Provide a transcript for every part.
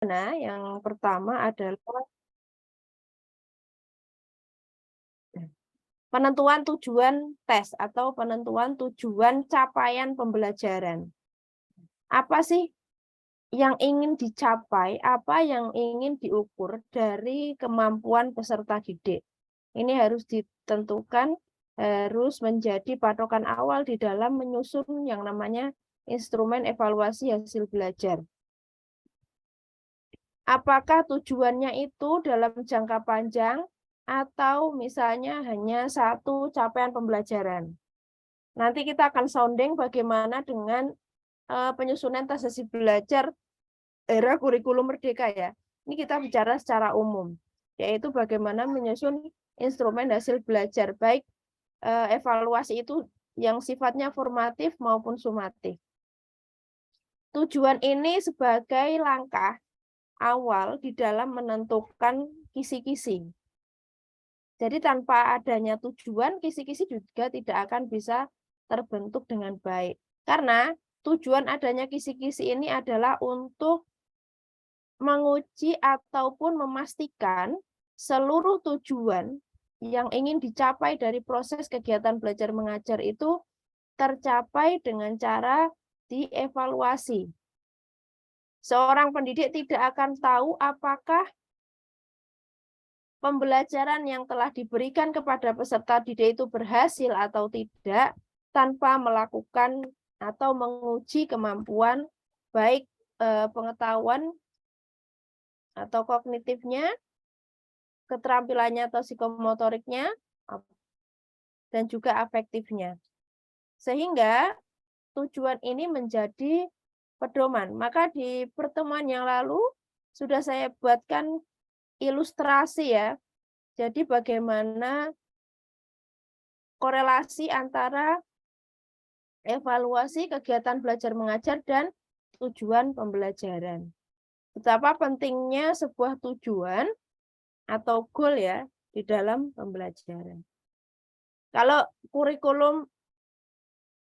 Nah, yang pertama adalah penentuan tujuan tes atau penentuan tujuan capaian pembelajaran. Apa sih yang ingin dicapai, apa yang ingin diukur dari kemampuan peserta didik? Ini harus ditentukan, harus menjadi patokan awal di dalam menyusun yang namanya instrumen evaluasi hasil belajar. Apakah tujuannya itu dalam jangka panjang atau misalnya hanya satu capaian pembelajaran? Nanti kita akan sounding bagaimana dengan penyusunan tes hasil belajar era kurikulum merdeka ya. Ini kita bicara secara umum, yaitu bagaimana menyusun instrumen hasil belajar, baik evaluasi itu yang sifatnya formatif maupun sumatif. Tujuan ini sebagai langkah awal di dalam menentukan kisi-kisi. Jadi tanpa adanya tujuan, kisi-kisi juga tidak akan bisa terbentuk dengan baik. Karena tujuan adanya kisi-kisi ini adalah untuk menguji ataupun memastikan seluruh tujuan yang ingin dicapai dari proses kegiatan belajar mengajar itu tercapai dengan cara dievaluasi. Seorang pendidik tidak akan tahu apakah pembelajaran yang telah diberikan kepada peserta didik itu berhasil atau tidak tanpa melakukan atau menguji kemampuan baik pengetahuan atau kognitifnya, keterampilannya atau psikomotoriknya, dan juga afektifnya. Sehingga tujuan ini menjadi pedoman. Maka di pertemuan yang lalu sudah saya buatkan ilustrasi ya. Jadi bagaimana korelasi antara evaluasi kegiatan belajar mengajar dan tujuan pembelajaran. Betapa pentingnya sebuah tujuan atau goal ya di dalam pembelajaran. Kalau kurikulum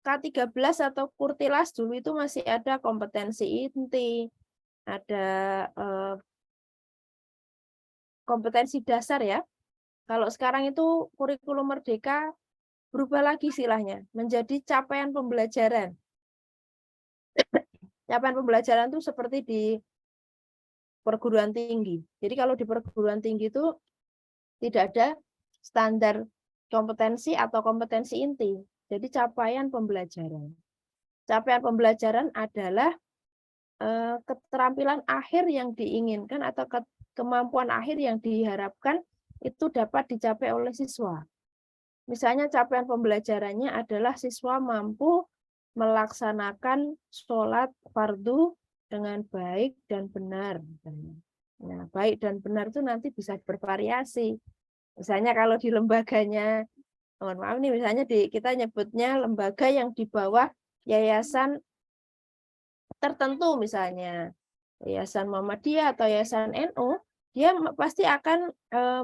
K13 atau Kurtilas dulu itu masih ada kompetensi inti, ada kompetensi dasar ya. Kalau sekarang itu kurikulum merdeka berubah lagi istilahnya, menjadi capaian pembelajaran. Capaian pembelajaran itu seperti di perguruan tinggi. Jadi kalau di perguruan tinggi itu tidak ada standar kompetensi atau kompetensi inti. Jadi capaian pembelajaran. Capaian pembelajaran adalah keterampilan akhir yang diinginkan atau kemampuan akhir yang diharapkan itu dapat dicapai oleh siswa. Misalnya capaian pembelajarannya adalah siswa mampu melaksanakan sholat fardu dengan baik dan benar. Nah, baik dan benar itu nanti bisa bervariasi. Misalnya kalau di lembaganya, mohon maaf nih, misalnya kita nyebutnya lembaga yang di bawah yayasan tertentu misalnya, Yayasan Muhammadiyah atau Yayasan NU, dia pasti akan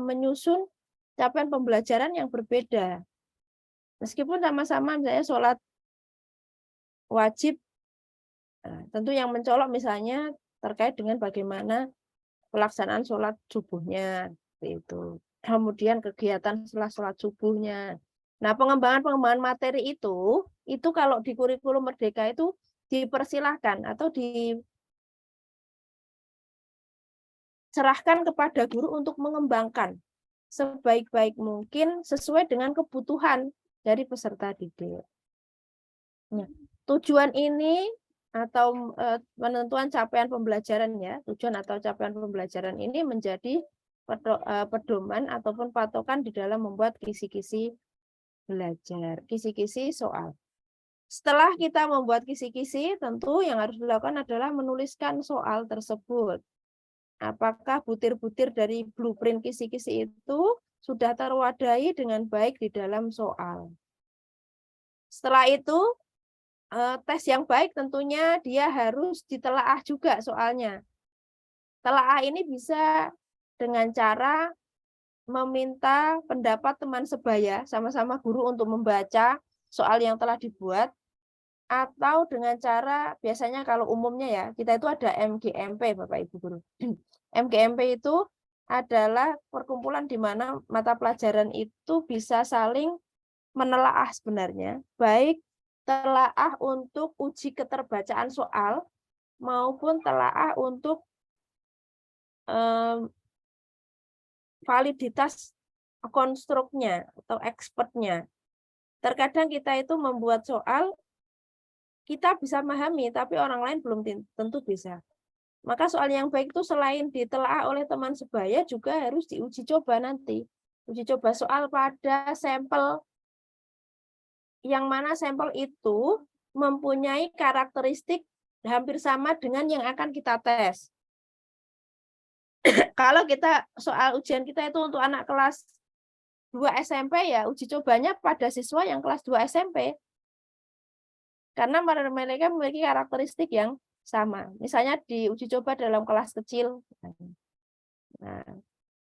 menyusun capaian pembelajaran yang berbeda. Meskipun sama-sama misalnya sholat wajib, tentu yang mencolok misalnya terkait dengan bagaimana pelaksanaan sholat subuhnya, itu. Kemudian kegiatan setelah sholat subuhnya. Nah, pengembangan materi itu kalau di kurikulum merdeka itu dipersilahkan atau diserahkan kepada guru untuk mengembangkan sebaik-baik mungkin sesuai dengan kebutuhan dari peserta didik. Nah, tujuan ini atau penentuan capaian pembelajaran ya, tujuan atau capaian pembelajaran ini menjadi pedoman ataupun patokan di dalam membuat kisi-kisi belajar, kisi-kisi soal. Setelah kita membuat kisi-kisi, tentu yang harus dilakukan adalah menuliskan soal tersebut. Apakah butir-butir dari blueprint kisi-kisi itu sudah terwadahi dengan baik di dalam soal. Setelah itu, tes yang baik tentunya dia harus ditelaah juga soalnya. Telaah ini bisa dengan cara meminta pendapat teman sebaya, sama-sama guru untuk membaca soal yang telah dibuat, atau dengan cara biasanya kalau umumnya ya, kita itu ada MGMP Bapak Ibu guru. MGMP itu adalah perkumpulan di mana mata pelajaran itu bisa saling menelaah sebenarnya, baik telaah untuk uji keterbacaan soal maupun telaah untuk validitas konstruknya atau expertnya. Terkadang kita itu membuat soal, kita bisa memahami, tapi orang lain belum tentu bisa. Maka soal yang baik itu selain ditelaah oleh teman sebaya, juga harus diuji coba nanti. Uji coba soal pada sampel, yang mana sampel itu mempunyai karakteristik hampir sama dengan yang akan kita tes. Kalau kita soal ujian kita itu untuk anak kelas 2 SMP ya, uji cobanya pada siswa yang kelas 2 SMP. Karena mereka memiliki karakteristik yang sama. Misalnya diuji coba dalam kelas kecil. Nah,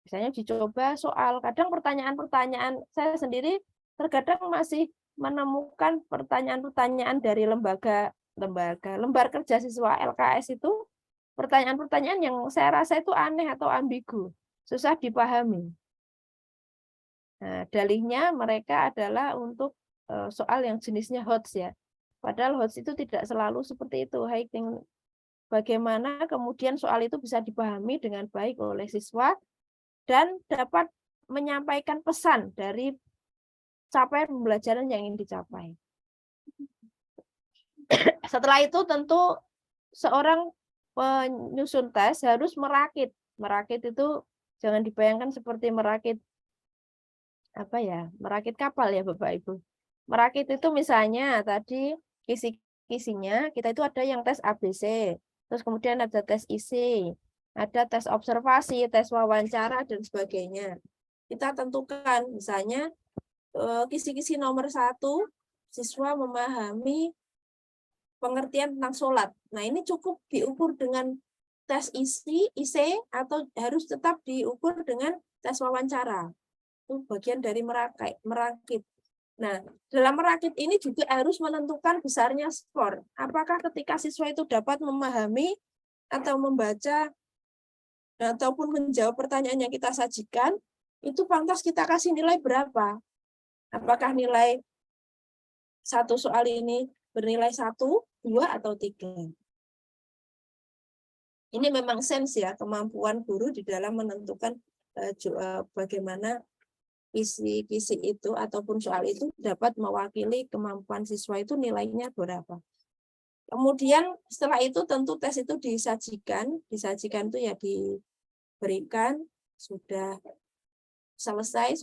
misalnya uji coba soal, kadang pertanyaan-pertanyaan saya sendiri terkadang masih menemukan pertanyaan-pertanyaan dari lembar kerja siswa LKS itu, pertanyaan-pertanyaan yang saya rasa itu aneh atau ambigu, susah dipahami. Nah, dalihnya mereka adalah untuk soal yang jenisnya HOTS ya. Padahal HOTS itu tidak selalu seperti itu. Bagaimana kemudian soal itu bisa dipahami dengan baik oleh siswa dan dapat menyampaikan pesan dari capaian pembelajaran yang ingin dicapai. Setelah itu tentu seorang penyusun tes harus merakit. Merakit itu jangan dibayangkan seperti merakit merakit kapal ya Bapak Ibu. Merakit itu misalnya tadi kisi-kisinya kita itu ada yang tes ABC, terus kemudian ada tes isi, ada tes observasi, tes wawancara dan sebagainya. Kita tentukan misalnya kisi-kisi nomor 1, siswa memahami pengertian tentang sholat. Nah, ini cukup diukur dengan tes isi, IC, atau harus tetap diukur dengan tes wawancara. Itu bagian dari merakit. Nah, dalam merakit ini juga harus menentukan besarnya skor. Apakah ketika siswa itu dapat memahami atau membaca ataupun menjawab pertanyaan yang kita sajikan, itu pantas kita kasih nilai berapa? Apakah nilai satu soal ini bernilai 1, 2, atau 3? Ini memang sense ya, kemampuan guru di dalam menentukan bagaimana kisi-kisi itu ataupun soal itu dapat mewakili kemampuan siswa itu nilainya berapa. Kemudian setelah itu tentu tes itu disajikan itu ya diberikan, sudah selesai,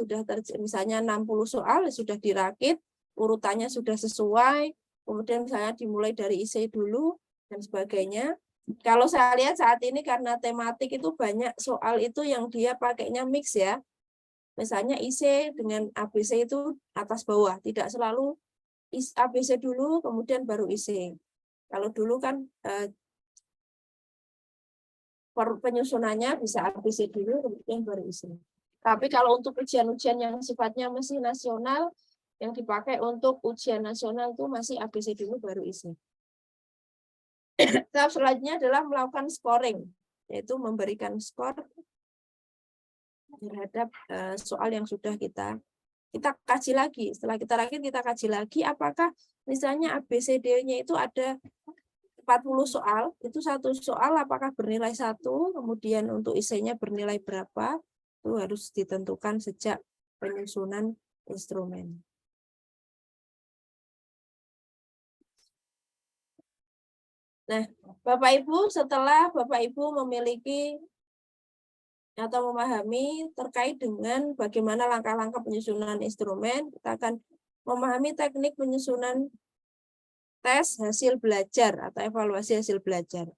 misalnya 60 soal sudah dirakit, urutannya sudah sesuai, kemudian misalnya dimulai dari IC dulu dan sebagainya. Kalau saya lihat saat ini karena tematik itu banyak soal itu yang dia pakainya mix ya. Misalnya IC dengan ABC itu atas bawah, tidak selalu ABC dulu kemudian baru IC. Kalau dulu kan penyusunannya bisa ABC dulu kemudian baru IC. Tapi kalau untuk ujian-ujian yang sifatnya masih nasional, yang dipakai untuk ujian nasional itu masih ABC dulu baru IC. Tahap selanjutnya adalah melakukan scoring, yaitu memberikan skor terhadap soal yang sudah kita kaji lagi. Setelah kita rakit, kita kaji lagi apakah misalnya ABCD-nya itu ada 40 soal, itu satu soal apakah bernilai 1, kemudian untuk IC-nya bernilai berapa, itu harus ditentukan sejak penyusunan instrumen. Nah, Bapak Ibu, setelah Bapak Ibu memiliki atau memahami terkait dengan bagaimana langkah-langkah penyusunan instrumen, kita akan memahami teknik penyusunan tes hasil belajar atau evaluasi hasil belajar.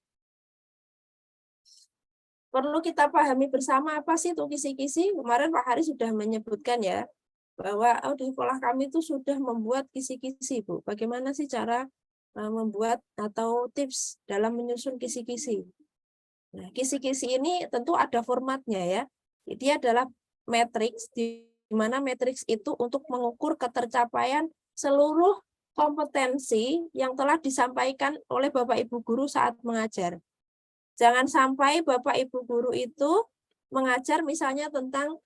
Perlu kita pahami bersama apa sih itu kisi-kisi? Kemarin Pak Hari sudah menyebutkan ya, bahwa di sekolah kami itu sudah membuat kisi-kisi, Bu. Bagaimana sih cara membuat atau tips dalam menyusun kisi-kisi? Nah, kisi-kisi ini tentu ada formatnya ya. Dia adalah matriks, di mana matriks itu untuk mengukur ketercapaian seluruh kompetensi yang telah disampaikan oleh Bapak Ibu guru saat mengajar. Jangan sampai Bapak Ibu guru itu mengajar misalnya tentang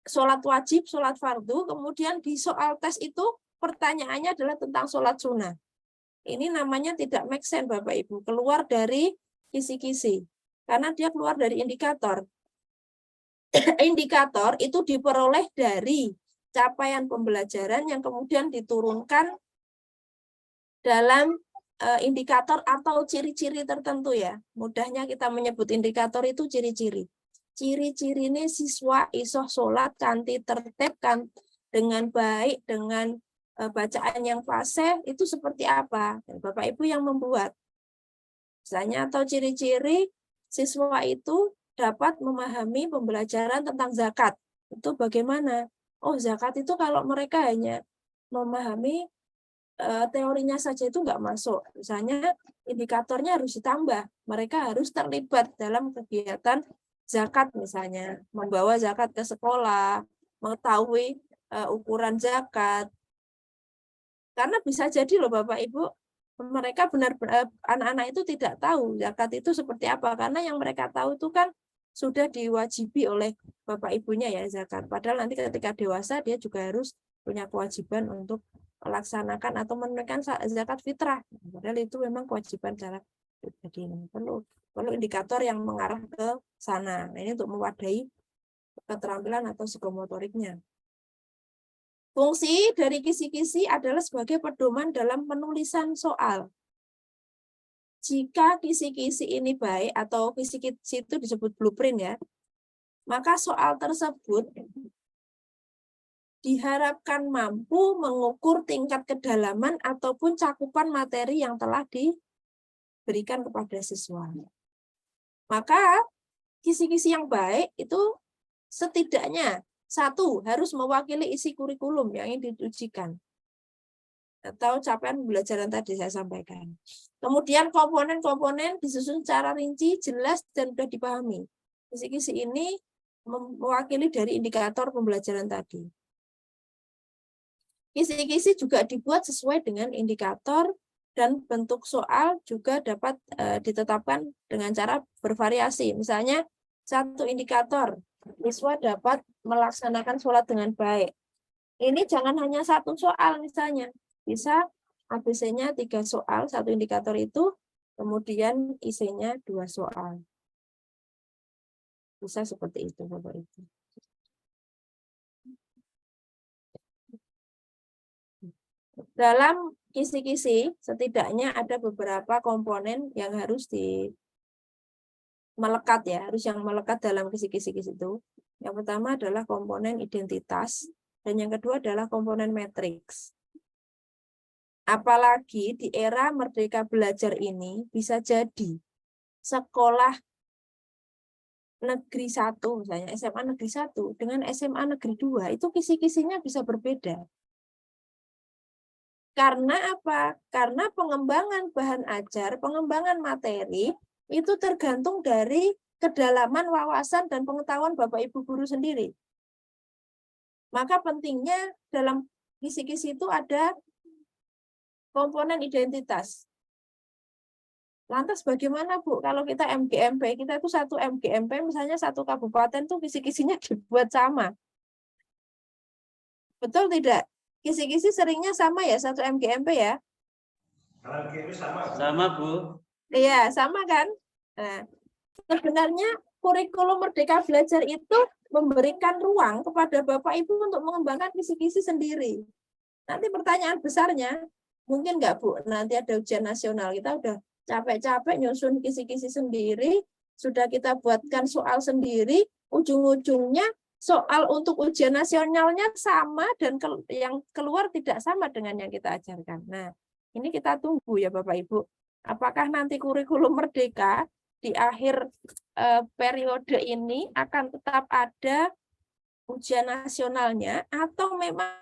sholat wajib, sholat fardu, kemudian di soal tes itu pertanyaannya adalah tentang sholat sunnah. Ini namanya tidak make sense Bapak Ibu, keluar dari kisi-kisi. Karena dia keluar dari indikator. Indikator itu diperoleh dari capaian pembelajaran yang kemudian diturunkan dalam indikator atau ciri-ciri tertentu ya. Mudahnya kita menyebut indikator itu ciri-ciri. Ciri-ciri ini siswa isoh sholat kanti tertib kan dengan baik, dengan bacaan yang fasih itu seperti apa? Bapak Ibu yang membuat. Misalnya atau ciri-ciri siswa itu dapat memahami pembelajaran tentang zakat. Itu bagaimana? Oh, zakat itu kalau mereka hanya memahami teorinya saja itu nggak masuk. Misalnya indikatornya harus ditambah. Mereka harus terlibat dalam kegiatan zakat misalnya. Membawa zakat ke sekolah, mengetahui ukuran zakat. Karena bisa jadi loh Bapak Ibu, mereka benar-benar anak-anak itu tidak tahu zakat itu seperti apa. Karena yang mereka tahu itu kan sudah diwajibi oleh Bapak Ibunya ya zakat. Padahal nanti ketika dewasa dia juga harus punya kewajiban untuk melaksanakan atau menunaikan zakat fitrah. Padahal itu memang kewajiban cara pribadi. Perlu indikator yang mengarah ke sana. Nah, ini untuk mewadahi keterampilan atau psikomotoriknya. Fungsi dari kisi-kisi adalah sebagai pedoman dalam penulisan soal. Jika kisi-kisi ini baik atau kisi-kisi itu disebut blueprint ya, maka soal tersebut diharapkan mampu mengukur tingkat kedalaman ataupun cakupan materi yang telah diberikan kepada siswa. Maka kisi-kisi yang baik itu setidaknya satu, harus mewakili isi kurikulum yang ingin diujikan. Atau capaian pembelajaran tadi saya sampaikan. Kemudian komponen-komponen disusun secara rinci, jelas, dan mudah dipahami. Kisi-kisi ini mewakili dari indikator pembelajaran tadi. Kisi-kisi juga dibuat sesuai dengan indikator dan bentuk soal juga dapat ditetapkan dengan cara bervariasi. Misalnya, satu indikator, siswa dapat melaksanakan sholat dengan baik. Ini jangan hanya satu soal misalnya. Bisa ABC-nya 3 soal, satu indikator itu, kemudian isinya 2 soal. Bisa seperti itu, Bapak Ibu. Dalam kisi-kisi, setidaknya ada beberapa komponen yang harus melekat ya, harus yang melekat dalam kisi-kisi itu. Yang pertama adalah komponen identitas, dan yang kedua adalah komponen matriks. Apalagi di era Merdeka Belajar ini bisa jadi sekolah negeri 1, misalnya SMA negeri 1 dengan SMA negeri 2, itu kisi-kisinya bisa berbeda. Karena apa? Karena pengembangan bahan ajar, pengembangan materi, itu tergantung dari kedalaman wawasan dan pengetahuan Bapak Ibu guru sendiri. Maka pentingnya dalam kisi-kisi itu ada komponen identitas. Lantas bagaimana Bu, kalau kita MGMP, kita itu satu MGMP, misalnya satu kabupaten tuh kisi-kisinya dibuat sama. Betul tidak? Kisi-kisi seringnya sama ya, satu MGMP ya? Sama Bu. Iya, sama kan? Nah, sebenarnya kurikulum Merdeka Belajar itu memberikan ruang kepada Bapak Ibu untuk mengembangkan kisi-kisi sendiri. Nanti pertanyaan besarnya, mungkin nggak Bu, nanti ada ujian nasional, kita udah capek-capek nyusun kisi-kisi sendiri, sudah kita buatkan soal sendiri, ujung-ujungnya soal untuk ujian nasionalnya sama dan yang keluar tidak sama dengan yang kita ajarkan. Nah, ini kita tunggu ya Bapak Ibu. Apakah nanti kurikulum Merdeka di akhir periode ini akan tetap ada ujian nasionalnya atau memang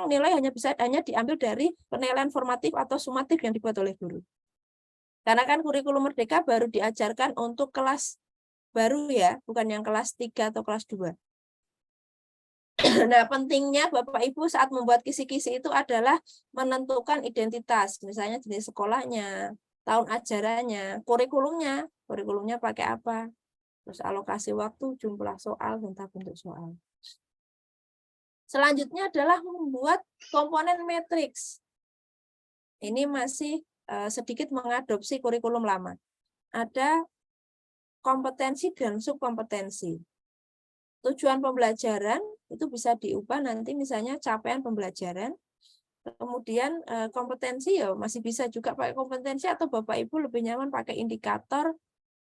nilai hanya diambil dari penilaian formatif atau sumatif yang dibuat oleh guru. Karena kan kurikulum Merdeka baru diajarkan untuk kelas baru ya, bukan yang kelas 3 atau kelas 2. Nah, pentingnya Bapak Ibu saat membuat kisi-kisi itu adalah menentukan identitas, misalnya jenis sekolahnya, tahun ajarannya, kurikulumnya pakai apa, terus alokasi waktu, jumlah soal, dan bentuk soal. Selanjutnya adalah membuat komponen matriks. Ini masih sedikit mengadopsi kurikulum lama. Ada kompetensi dan subkompetensi. Tujuan pembelajaran itu bisa diubah nanti misalnya capaian pembelajaran. Kemudian kompetensi ya masih bisa juga pakai kompetensi atau Bapak Ibu lebih nyaman pakai indikator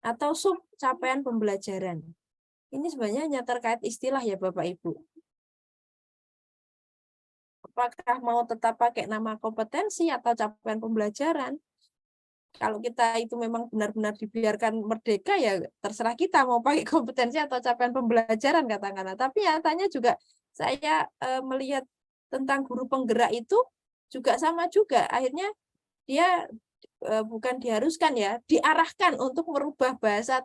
atau sub capaian pembelajaran. Ini sebenarnya hanya terkait istilah ya Bapak Ibu. Apakah mau tetap pakai nama kompetensi atau capaian pembelajaran? Kalau kita itu memang benar-benar dibiarkan merdeka ya terserah kita mau pakai kompetensi atau capaian pembelajaran katakanlah. Tapi nyatanya juga saya melihat tentang guru penggerak itu juga sama juga. Akhirnya dia bukan diharuskan ya, diarahkan untuk merubah bahasa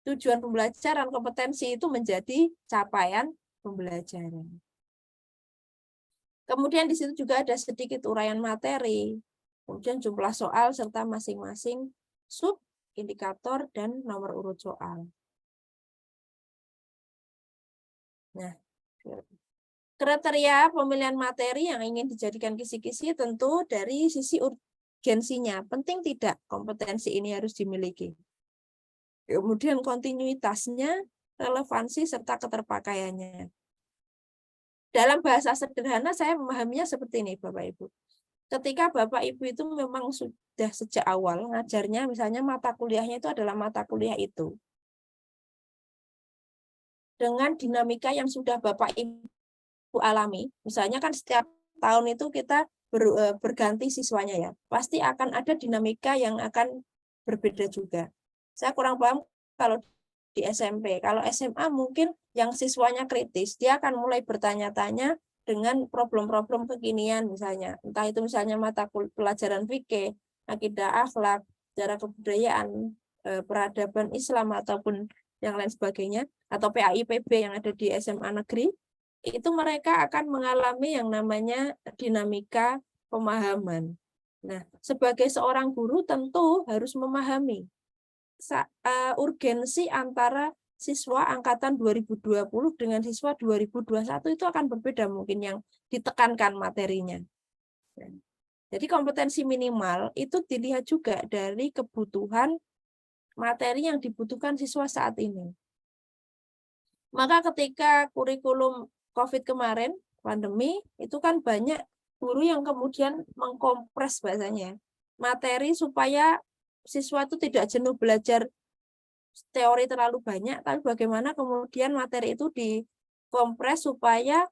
tujuan pembelajaran kompetensi itu menjadi capaian pembelajaran. Kemudian di situ juga ada sedikit uraian materi. Kemudian jumlah soal serta masing-masing sub, indikator, dan nomor urut soal. Nah, kriteria pemilihan materi yang ingin dijadikan kisi-kisi tentu dari sisi urgensinya. Penting tidak kompetensi ini harus dimiliki. Kemudian kontinuitasnya, relevansi, serta keterpakaiannya. Dalam bahasa sederhana saya memahaminya seperti ini Bapak Ibu. Ketika Bapak Ibu itu memang sudah sejak awal ngajarnya, misalnya mata kuliahnya itu adalah mata kuliah itu. Dengan dinamika yang sudah Bapak Ibu alami, misalnya kan setiap tahun itu kita berganti siswanya ya, pasti akan ada dinamika yang akan berbeda juga. Saya kurang paham kalau di SMP. Kalau SMA mungkin yang siswanya kritis, dia akan mulai bertanya-tanya dengan problem-problem kekinian misalnya. Entah itu misalnya mata pelajaran fikih, akidah akhlak, sejarah kebudayaan, peradaban Islam ataupun yang lain sebagainya, atau PAIPB yang ada di SMA negeri, itu mereka akan mengalami yang namanya dinamika pemahaman. Nah, sebagai seorang guru tentu harus memahami urgensi antara siswa angkatan 2020 dengan siswa 2021 itu akan berbeda mungkin yang ditekankan materinya. Jadi kompetensi minimal itu dilihat juga dari kebutuhan materi yang dibutuhkan siswa saat ini. Maka ketika kurikulum COVID kemarin, pandemi, itu kan banyak guru yang kemudian mengkompres bahasanya materi supaya siswa itu tidak jenuh belajar teori terlalu banyak, tapi bagaimana kemudian materi itu dikompres supaya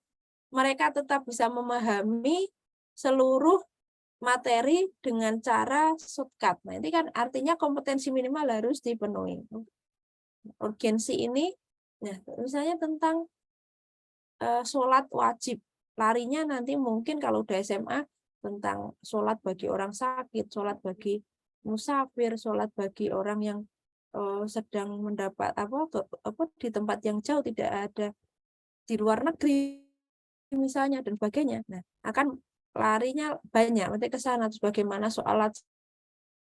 mereka tetap bisa memahami seluruh materi dengan cara shortcut. Nah, ini kan artinya kompetensi minimal harus dipenuhi. Urgensi ini, nah, misalnya tentang sholat wajib. Larinya nanti mungkin kalau udah SMA tentang sholat bagi orang sakit, sholat bagi musafir, sholat bagi orang yang sedang mendapat apa di tempat yang jauh, tidak ada di luar negeri misalnya dan sebagainya. Nah, akan larinya banyak nanti ke sana. Terus bagaimana sholat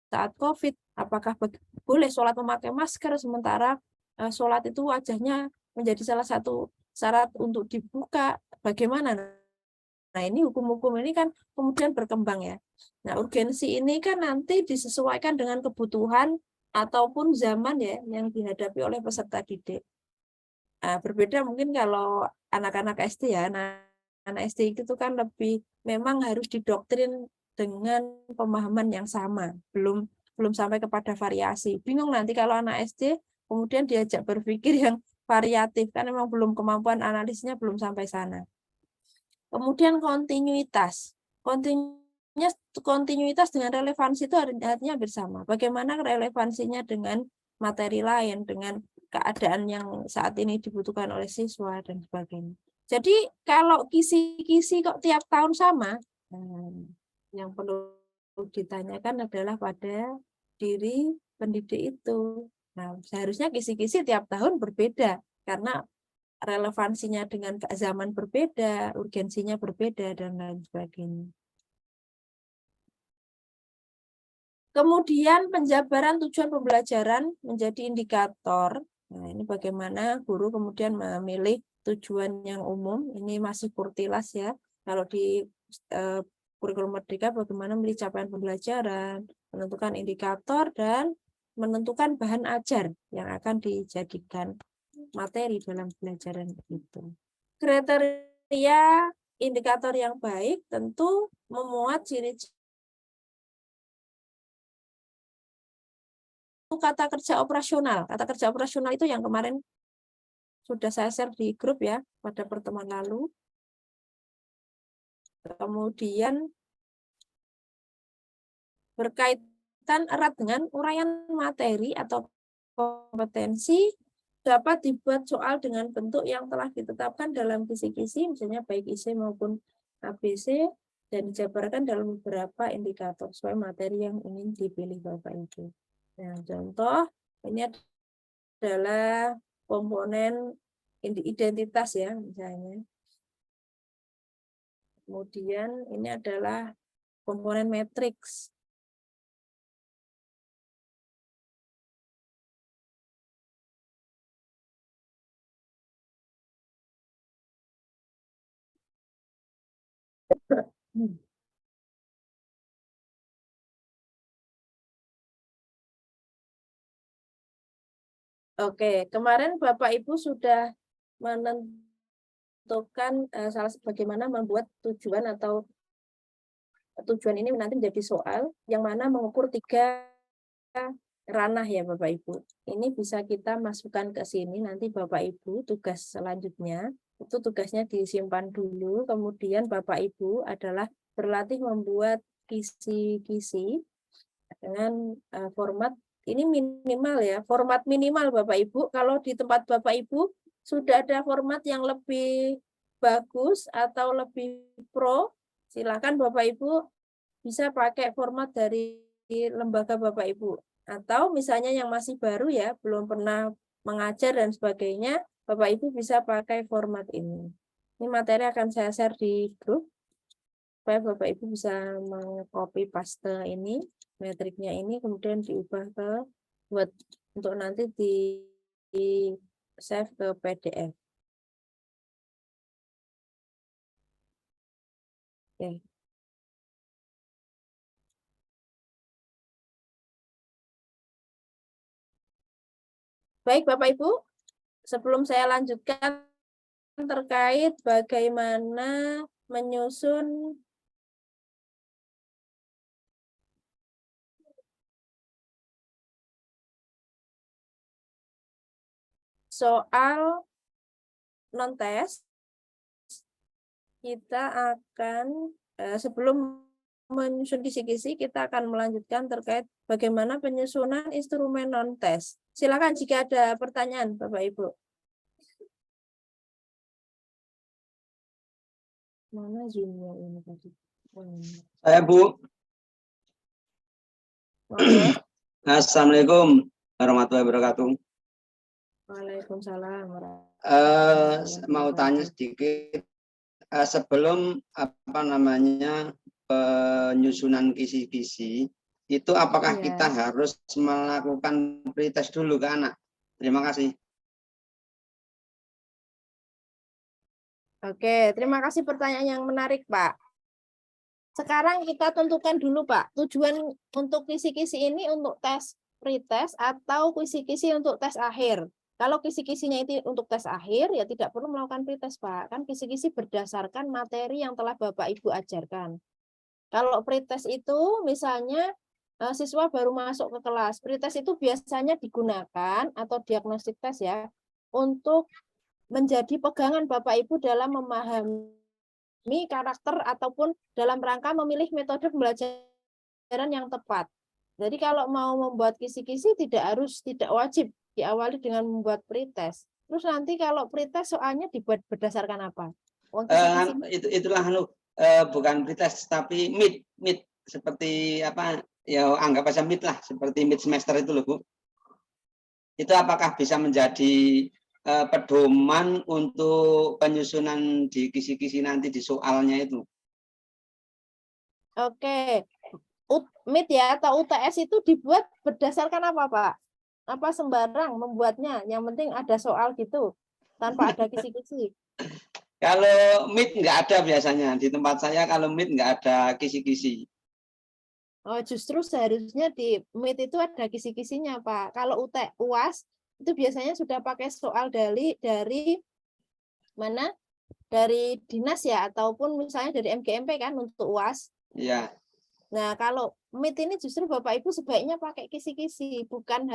saat COVID, apakah boleh sholat memakai masker sementara sholat itu wajahnya menjadi salah satu syarat untuk dibuka, bagaimana? Nah, ini hukum-hukum ini kan kemudian berkembang ya. Nah, urgensi ini kan nanti disesuaikan dengan kebutuhan ataupun zaman ya yang dihadapi oleh peserta didik. Nah, berbeda mungkin kalau anak-anak SD ya, anak SD itu kan lebih memang harus didoktrin dengan pemahaman yang sama, belum sampai kepada variasi. Bingung nanti kalau anak SD kemudian diajak berpikir yang variatif, kan memang belum kemampuan analisnya belum sampai sana. Kemudian kontinuitas. Kontinuitas dengan relevansi itu artinya bersama. Bagaimana relevansinya dengan materi lain, dengan keadaan yang saat ini dibutuhkan oleh siswa dan sebagainya. Jadi kalau kisi-kisi kok tiap tahun sama, yang perlu ditanyakan adalah pada diri pendidik itu. Nah, seharusnya kisi-kisi tiap tahun berbeda karena relevansinya dengan zaman berbeda, urgensinya berbeda, dan lain sebagainya. Kemudian penjabaran tujuan pembelajaran menjadi indikator. Nah, ini bagaimana guru kemudian memilih tujuan yang umum. Ini masih kurtilas ya. Kalau di kurikulum Merdeka bagaimana memilih capaian pembelajaran, menentukan indikator, dan menentukan bahan ajar yang akan dijadikan materi dalam pembelajaran itu. Kriteria indikator yang baik tentu memuat ciri-ciri kata kerja operasional. Kata kerja operasional itu yang kemarin sudah saya share di grup ya pada pertemuan lalu. Kemudian berkaitan erat dengan uraian materi atau kompetensi dapat dibuat soal dengan bentuk yang telah ditetapkan dalam kisi-kisi, misalnya baik isi maupun ABC, dan dijabarkan dalam beberapa indikator sesuai materi yang ingin dipilih Bapak Ibu. Nah, contoh ini adalah komponen identitas ya misalnya. Kemudian ini adalah komponen matriks. Oke, kemarin Bapak Ibu sudah menentukan bagaimana membuat tujuan atau tujuan ini nanti menjadi soal yang mana mengukur 3 ranah ya Bapak Ibu. Ini bisa kita masukkan ke sini nanti Bapak Ibu tugas selanjutnya itu tugasnya disimpan dulu, kemudian Bapak Ibu adalah berlatih membuat kisi-kisi dengan format ini minimal ya, format minimal Bapak Ibu. Kalau di tempat Bapak Ibu sudah ada format yang lebih bagus atau lebih pro, silakan Bapak Ibu bisa pakai format dari lembaga Bapak Ibu. Atau misalnya yang masih baru ya, belum pernah mengajar dan sebagainya, Bapak Ibu bisa pakai format ini. Ini materi akan saya share di grup, supaya Bapak Ibu bisa meng-copy paste ini, metriknya ini, kemudian diubah ke buat untuk nanti di save ke PDF. Oke. Baik Bapak Ibu, sebelum saya lanjutkan terkait bagaimana menyusun soal non-tes, kita akan sebelum menyusun kisi-kisi, kita akan melanjutkan terkait bagaimana penyusunan instrumen non-tes. Silakan jika ada pertanyaan, Bapak Ibu. Mana Zoom-nya ini tadi? Saya Bu. Monggo. Assalamualaikum warahmatullahi wabarakatuh. Waalaikumsalam. Mau tanya sedikit sebelum penyusunan kisi-kisi itu apakah kita harus melakukan pretest dulu ke anak? Terima kasih. Oke, terima kasih pertanyaan yang menarik, Pak. Sekarang kita tentukan dulu, Pak, tujuan untuk kisi-kisi ini untuk tes pretest atau kisi-kisi untuk tes akhir. Kalau kisi-kisinya itu untuk tes akhir, ya tidak perlu melakukan pretest, Pak. Kan kisi-kisi berdasarkan materi yang telah Bapak Ibu ajarkan. Kalau pretest itu misalnya siswa baru masuk ke kelas. Pretest itu biasanya digunakan atau diagnostik tes ya untuk menjadi pegangan Bapak Ibu dalam memahami karakter ataupun dalam rangka memilih metode pembelajaran yang tepat. Jadi kalau mau membuat kisi-kisi tidak wajib diawali dengan membuat pretest. Terus nanti kalau pretest soalnya dibuat berdasarkan apa? Itulah bukan pretest tapi mid seperti apa ya, anggap aja mid lah, seperti mid semester itu loh Bu. Itu apakah bisa menjadi pedoman untuk penyusunan di kisi-kisi nanti di soalnya itu. Oke. MIT ya atau UTS itu dibuat berdasarkan apa, Pak? Apa sembarang membuatnya? Yang penting ada soal gitu, tanpa ada kisi-kisi. Kalau MIT nggak ada biasanya. Di tempat saya kalau MIT nggak ada kisi-kisi. Oh, justru seharusnya di MIT itu ada kisi-kisinya, Pak. Kalau UAS itu biasanya sudah pakai soal dari mana? Dari dinas ya, ataupun misalnya dari MGMP kan untuk UAS. Iya. Nah, kalau MIT ini justru Bapak Ibu sebaiknya pakai kisi-kisi, bukan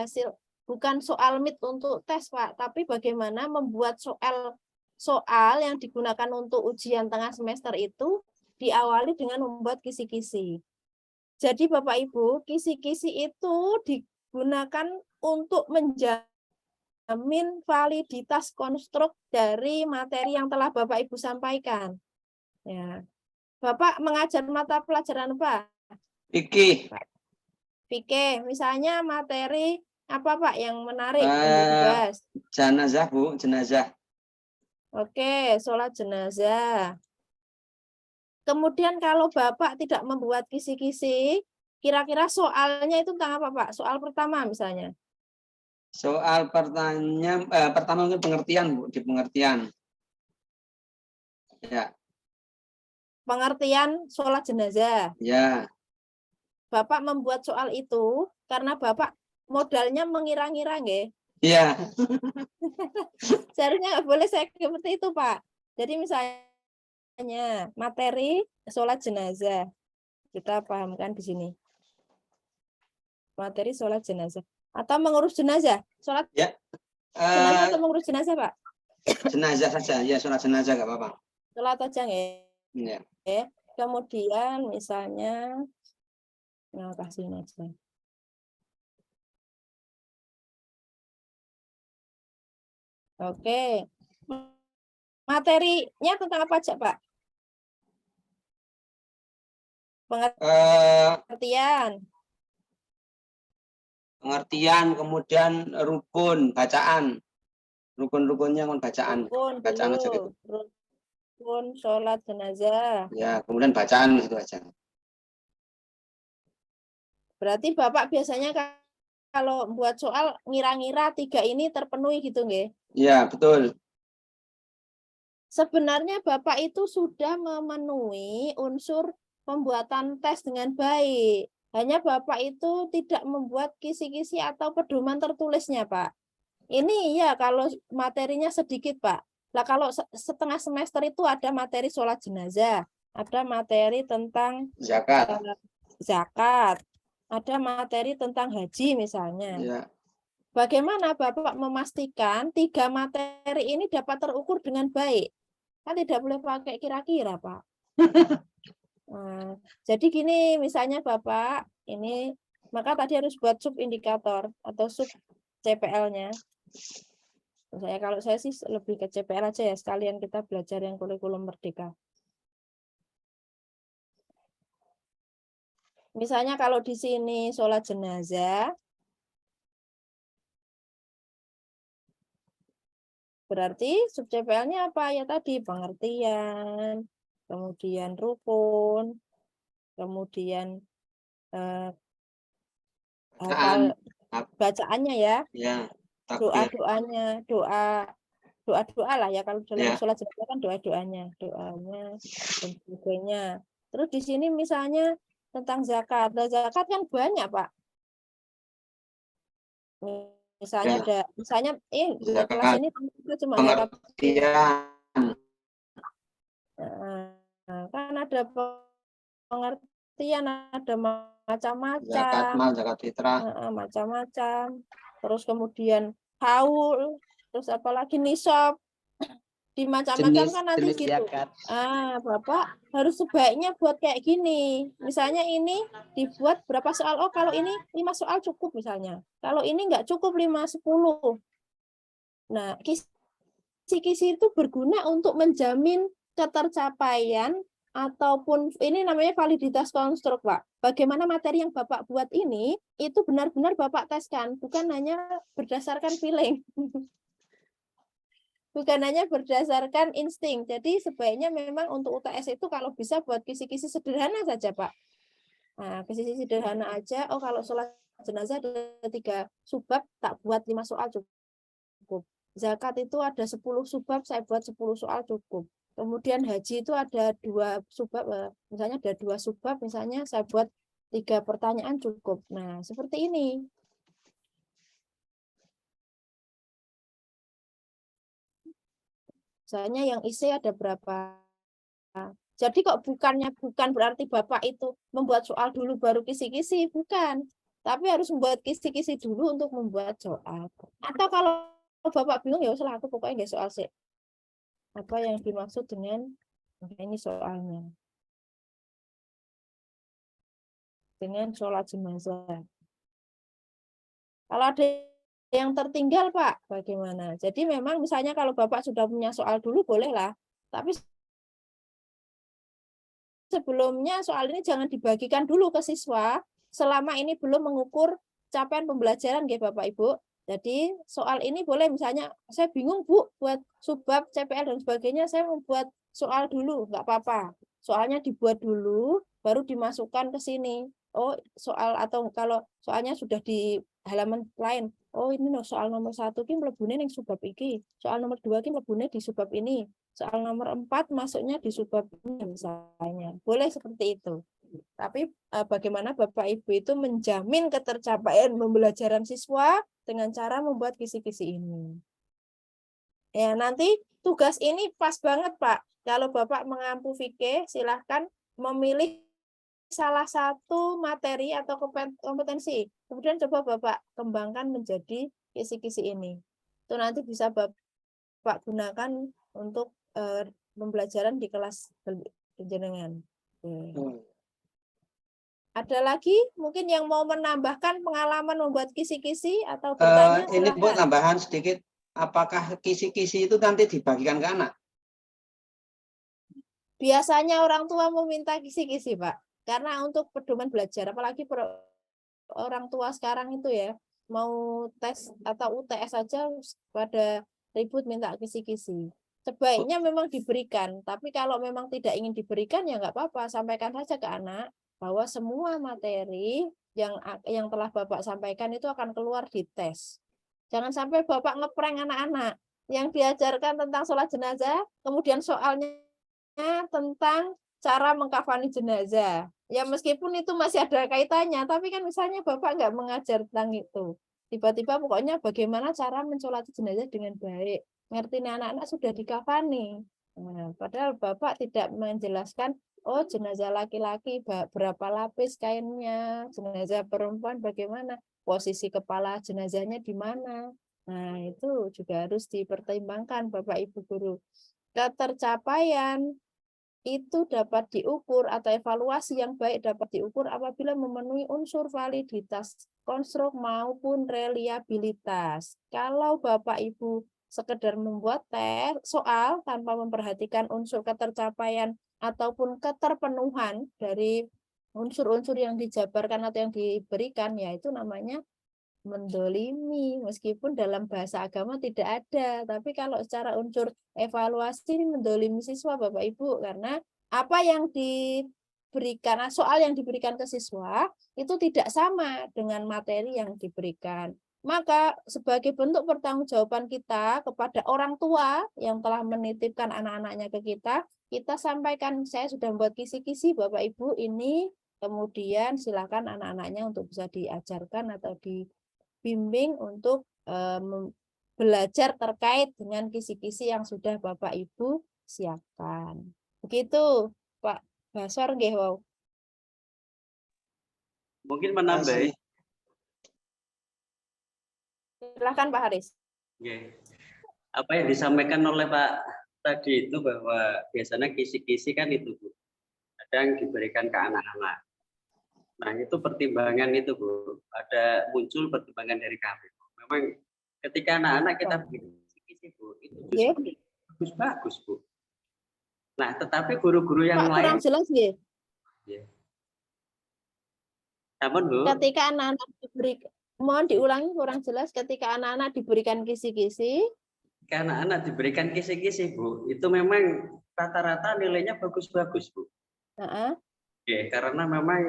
soal MIT untuk tes, Pak, tapi bagaimana membuat soal yang digunakan untuk ujian tengah semester itu diawali dengan membuat kisi-kisi. Jadi Bapak Ibu, kisi-kisi itu digunakan untuk menjamin validitas konstruk dari materi yang telah Bapak Ibu sampaikan. Ya. Bapak mengajar mata pelajaran apa? Fikih. Fikih, misalnya materi apa Pak yang menarik untuk dibahas? Jenazah, Bu, jenazah. Oke, sholat jenazah. Kemudian kalau Bapak tidak membuat kisi-kisi, kira-kira soalnya itu tentang apa, Pak? Soal pertama misalnya. Soal pertama mungkin pengertian, Bu, di pengertian. Ya. Pengertian sholat jenazah. Ya. Bapak membuat soal itu karena Bapak modalnya mengira-ngira, nggih? Iya. Seharusnya nggak boleh saya seperti itu, Pak. Jadi misalnya materi sholat jenazah. Kita pahamkan di sini. Materi sholat jenazah. Atau mengurus jenazah. Sholat ya. jenazah atau mengurus jenazah, Pak? Jenazah saja. Ya, sholat jenazah nggak apa-apa. Sholat aja, nggih. Ya. Kemudian misalnya, nah kasih aja. Oke. Materinya tentang apa aja, Pak? Pengertian. Pengertian, kemudian rukun, bacaan. Rukun-rukunnya kan bacaan. Bacaan aja gitu. Rukun sholat jenazah. Ya, kemudian bacaan itu aja. Berarti Bapak biasanya kalau buat soal ngira-ngira 3 ini terpenuhi gitu, nggih? Iya, betul. Sebenarnya Bapak itu sudah memenuhi unsur pembuatan tes dengan baik. Hanya Bapak itu tidak membuat kisi-kisi atau pedoman tertulisnya, Pak. Ini ya kalau materinya sedikit, Pak. Lah kalau setengah semester itu ada materi sholat jenazah, ada materi tentang zakat, ada materi tentang haji misalnya. Ya. Bagaimana Bapak memastikan 3 materi ini dapat terukur dengan baik? Kan tidak boleh pakai kira-kira, Pak. Nah, jadi gini, misalnya Bapak, ini, maka tadi harus buat sub indikator atau sub CPL-nya. Kalau saya sih lebih ke CPL aja ya, sekalian kita belajar yang kurikulum merdeka. Misalnya kalau di sini sholat jenazah, berarti sub CPL-nya apa? Ya tadi pengertian, kemudian rukun, kemudian hafal bacaannya ya. Ya. Doa-doanya, doa lah ya kalau dalam sholat jenazah kan doanya dan sebagainya. Terus di sini misalnya tentang zakat. Nah, zakat kan banyak, Pak. Misalnya ada kelas ini cuma zakat. Kan ada pengertian, ada macam-macam. Zakat fitrah. Macam-macam. Terus kemudian haul, terus apalagi nisab. Di macam-macam kan nanti gitu. Bapak harus sebaiknya buat kayak gini. Misalnya ini dibuat berapa soal? Oh, kalau ini 5 soal cukup misalnya. Kalau ini enggak cukup 5, 10. Nah, kisi-kisi itu berguna untuk menjamin ketercapaian ataupun ini namanya validitas konstruk, Pak. Bagaimana materi yang Bapak buat ini itu benar-benar Bapak teskan, bukan hanya berdasarkan feeling. bukan hanya berdasarkan insting. Jadi sebaiknya memang untuk UTS itu kalau bisa buat kisi-kisi sederhana saja, Pak. Nah, kisi-kisi sederhana aja. Oh, kalau sholat jenazah ada 3 subbab, tak buat 5 soal cukup. Zakat itu ada 10 subbab, saya buat 10 soal cukup. Kemudian haji itu ada 2 subbab, misalnya ada 2 subbab, misalnya saya buat 3 pertanyaan cukup. Nah, seperti ini. Misalnya yang isi ada berapa. Jadi kok bukan berarti Bapak itu membuat soal dulu baru kisi-kisi, bukan. Tapi harus membuat kisi-kisi dulu untuk membuat soal. Atau kalau Bapak bingung ya usah aku pokoknya nggak soal sih. Apa yang dimaksud dengan ini soalnya. Dengan sholat jenazah. Kalau ada yang tertinggal, Pak, bagaimana? Jadi memang misalnya kalau Bapak sudah punya soal dulu bolehlah. Tapi sebelumnya soal ini jangan dibagikan dulu ke siswa selama ini belum mengukur capaian pembelajaran ya Bapak Ibu. Jadi soal ini boleh misalnya saya bingung Bu buat subbab CPL dan sebagainya, saya membuat soal dulu, nggak apa-apa. Soalnya dibuat dulu baru dimasukkan ke sini. Oh, soal atau kalau soalnya sudah di halaman lain. Oh, ini soal nomor 1 ki mlebune ning subbab iki. Soal nomor 2 ki mlebune di subbab ini. Soal nomor 4 masuknya di subbab ini misalnya. Boleh seperti itu. Tapi bagaimana Bapak Ibu itu menjamin ketercapaian pembelajaran siswa dengan cara membuat kisi-kisi ini. Ya, nanti tugas ini pas banget, Pak. Kalau Bapak mengampu fikih, silahkan memilih salah satu materi atau kompetensi. Kemudian coba Bapak kembangkan menjadi kisi-kisi ini. Itu nanti bisa Bapak gunakan untuk pembelajaran di kelas jenengan. Ada lagi mungkin yang mau menambahkan pengalaman membuat kisi-kisi atau bertanya? Ini Bu, Silakan. tambahan sedikit. Apakah kisi-kisi itu nanti dibagikan ke anak? Biasanya orang tua meminta kisi-kisi, Pak. Karena untuk pedoman belajar, apalagi orang tua sekarang itu ya, mau tes atau UTS saja pada ribut minta kisi-kisi. Sebaiknya memang diberikan, tapi kalau memang tidak ingin diberikan ya nggak apa-apa, sampaikan saja ke anak bahwa semua materi yang telah Bapak sampaikan itu akan keluar di tes. Jangan sampai Bapak ngeprank anak-anak yang diajarkan tentang sholat jenazah, kemudian soalnya tentang cara mengkafani jenazah. Ya meskipun itu masih ada kaitannya, tapi kan misalnya Bapak nggak mengajar tentang itu. Tiba-tiba pokoknya bagaimana cara mensolati jenazah dengan baik. Ngerti nih anak-anak sudah dikafani. Nah, padahal Bapak tidak menjelaskan, oh jenazah laki-laki berapa lapis kainnya, jenazah perempuan bagaimana, posisi kepala jenazahnya di mana. Nah, itu juga harus dipertimbangkan Bapak Ibu guru. Ketercapaian itu dapat diukur atau evaluasi yang baik dapat diukur apabila memenuhi unsur validitas konstruk maupun reliabilitas. Kalau Bapak Ibu sekedar membuat tes soal tanpa memperhatikan unsur ketercapaian ataupun keterpenuhan dari unsur-unsur yang dijabarkan atau yang diberikan, ya itu namanya mendolimi, meskipun dalam bahasa agama tidak ada, tapi kalau secara unsur evaluasi ini mendolimi siswa Bapak Ibu, karena apa yang diberikan, soal yang diberikan ke siswa itu tidak sama dengan materi yang diberikan. Maka sebagai bentuk pertanggungjawaban kita kepada orang tua yang telah menitipkan anak-anaknya ke kita sampaikan, saya sudah membuat kisi-kisi Bapak Ibu ini, kemudian silakan anak-anaknya untuk bisa diajarkan atau bimbing untuk belajar terkait dengan kisi-kisi yang sudah Bapak Ibu siapkan. Begitu, Pak Basor nggih, wow. Mungkin menambah. Silakan Pak Haris. Oke. Apa yang disampaikan oleh Pak tadi itu bahwa biasanya kisi-kisi kan itu Bu, kadang diberikan ke anak-anak. Nah itu pertimbangan itu Bu, ada muncul pertimbangan dari kami. Memang ketika anak-anak kita bikin kisi-kisi Bu, itu justru bagus-bagus Bu. Nah tetapi guru-guru yang Pak, lain kurang jelas nggih. Namun Bu, ketika anak-anak diberikan, mohon diulangi kurang jelas, ketika anak-anak diberikan kisi-kisi karena anak diberikan kisi-kisi, Bu, itu memang rata-rata nilainya bagus-bagus, Bu. Oke, karena memang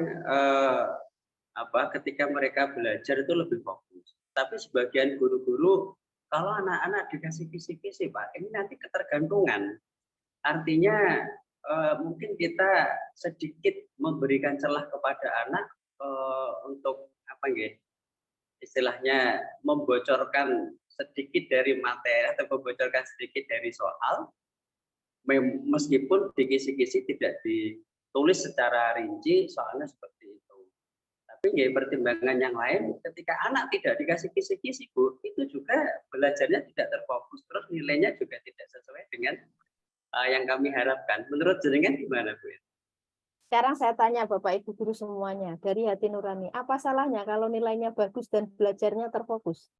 ketika mereka belajar itu lebih fokus. Tapi sebagian guru-guru kalau anak-anak dikasih kisi-kisi, Pak, ini nanti ketergantungan. Artinya mungkin kita sedikit memberikan celah kepada anak untuk istilahnya membocorkan sedikit dari materi atau membocorkan sedikit dari soal, meskipun di kisi-kisi tidak ditulis secara rinci soalnya seperti itu. Tapi ya pertimbangan yang lain, ketika anak tidak dikasih kisi-kisi, Bu, itu juga belajarnya tidak terfokus, terus nilainya juga tidak sesuai dengan yang kami harapkan. Menurut jenengan gimana, Bu? Sekarang saya tanya Bapak Ibu guru semuanya dari hati nurani, apa salahnya kalau nilainya bagus dan belajarnya terfokus?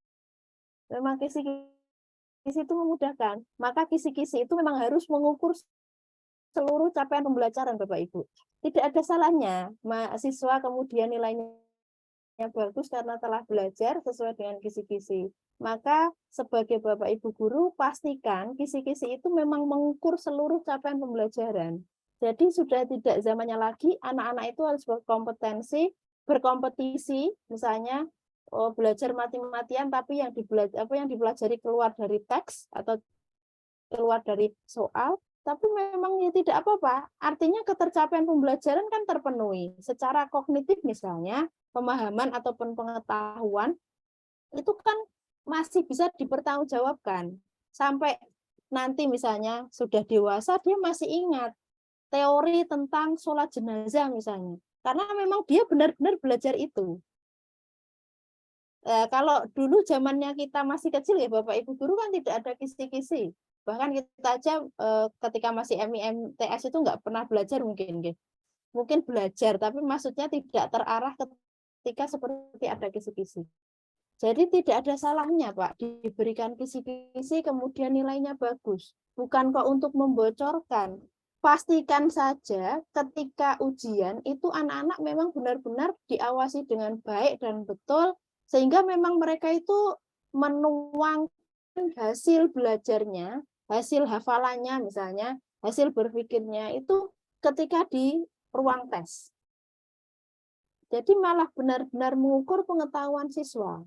Memang kisi-kisi itu memudahkan. Maka kisi-kisi itu memang harus mengukur seluruh capaian pembelajaran Bapak Ibu. Tidak ada salahnya mahasiswa kemudian nilainya bagus karena telah belajar sesuai dengan kisi-kisi. Maka sebagai Bapak Ibu guru pastikan kisi-kisi itu memang mengukur seluruh capaian pembelajaran. Jadi sudah tidak zamannya lagi anak-anak itu harus berkompetisi, misalnya belajar mati-matian tapi yang dipelajari keluar dari teks atau keluar dari soal, tapi memang ya tidak apa-apa. Artinya ketercapaian pembelajaran kan terpenuhi. Secara kognitif misalnya, pemahaman ataupun pengetahuan itu kan masih bisa dipertanggungjawabkan. Sampai nanti misalnya sudah dewasa dia masih ingat teori tentang sholat jenazah misalnya, karena memang dia benar-benar belajar itu. Kalau dulu zamannya kita masih kecil ya Bapak Ibu guru kan tidak ada kisi-kisi, bahkan kita aja ketika masih MIMTS itu nggak pernah belajar mungkin belajar, tapi maksudnya tidak terarah ketika seperti ada kisi-kisi. Jadi tidak ada salahnya Pak diberikan kisi-kisi kemudian nilainya bagus, bukan kok untuk membocorkan. Pastikan saja ketika ujian itu anak-anak memang benar-benar diawasi dengan baik dan betul, sehingga memang mereka itu menuangkan hasil belajarnya, hasil hafalannya misalnya, hasil berpikirnya itu ketika di ruang tes. Jadi malah benar-benar mengukur pengetahuan siswa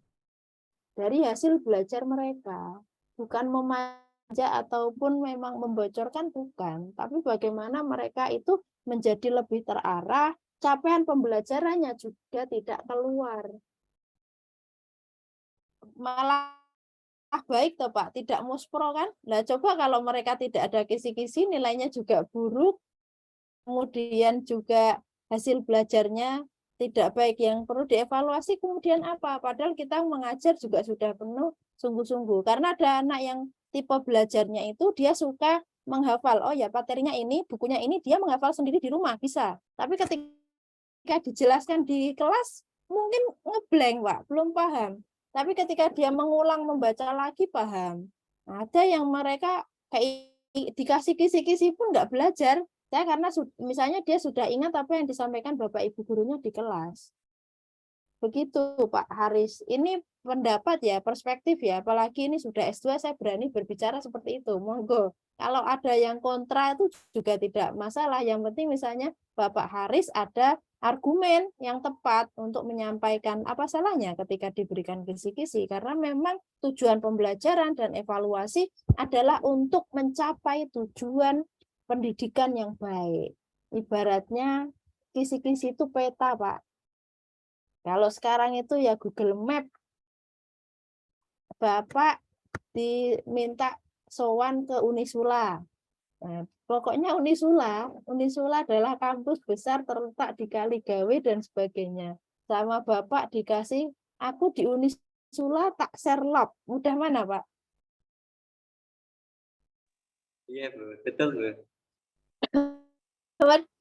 dari hasil belajar mereka, bukan ataupun memang membocorkan bukan, tapi bagaimana mereka itu menjadi lebih terarah, capaian pembelajarannya juga tidak keluar. Malah baik toh Pak, tidak muspro kan? Nah coba kalau mereka tidak ada kisi-kisi, nilainya juga buruk, kemudian juga hasil belajarnya tidak baik, yang perlu dievaluasi kemudian apa? Padahal kita mengajar juga sudah penuh sungguh-sungguh, karena ada anak yang tipe belajarnya itu dia suka menghafal, oh ya materinya ini, bukunya ini, dia menghafal sendiri di rumah, bisa. Tapi ketika dijelaskan di kelas, mungkin ngeblank, Pak, belum paham. Tapi ketika dia mengulang membaca lagi, paham. Ada yang mereka kayak dikasih kisi-kisi pun nggak belajar, karena misalnya dia sudah ingat apa yang disampaikan Bapak Ibu gurunya di kelas. Begitu Pak Haris, ini pendapat ya, perspektif ya, apalagi ini sudah S2 saya berani berbicara seperti itu, monggo. Kalau ada yang kontra itu juga tidak masalah, yang penting misalnya Bapak Haris ada argumen yang tepat untuk menyampaikan, apa salahnya ketika diberikan kisi-kisi, karena memang tujuan pembelajaran dan evaluasi adalah untuk mencapai tujuan pendidikan yang baik. Ibaratnya kisi-kisi itu peta Pak. Kalau sekarang itu ya Google Map, Bapak diminta sowan ke Unisula. Nah, pokoknya Unisula adalah kampus besar terletak di Kaligawe dan sebagainya. Sama Bapak dikasih, aku di Unisula tak Sherlock. Mudah mana Pak? Iya Bu, betul Bu.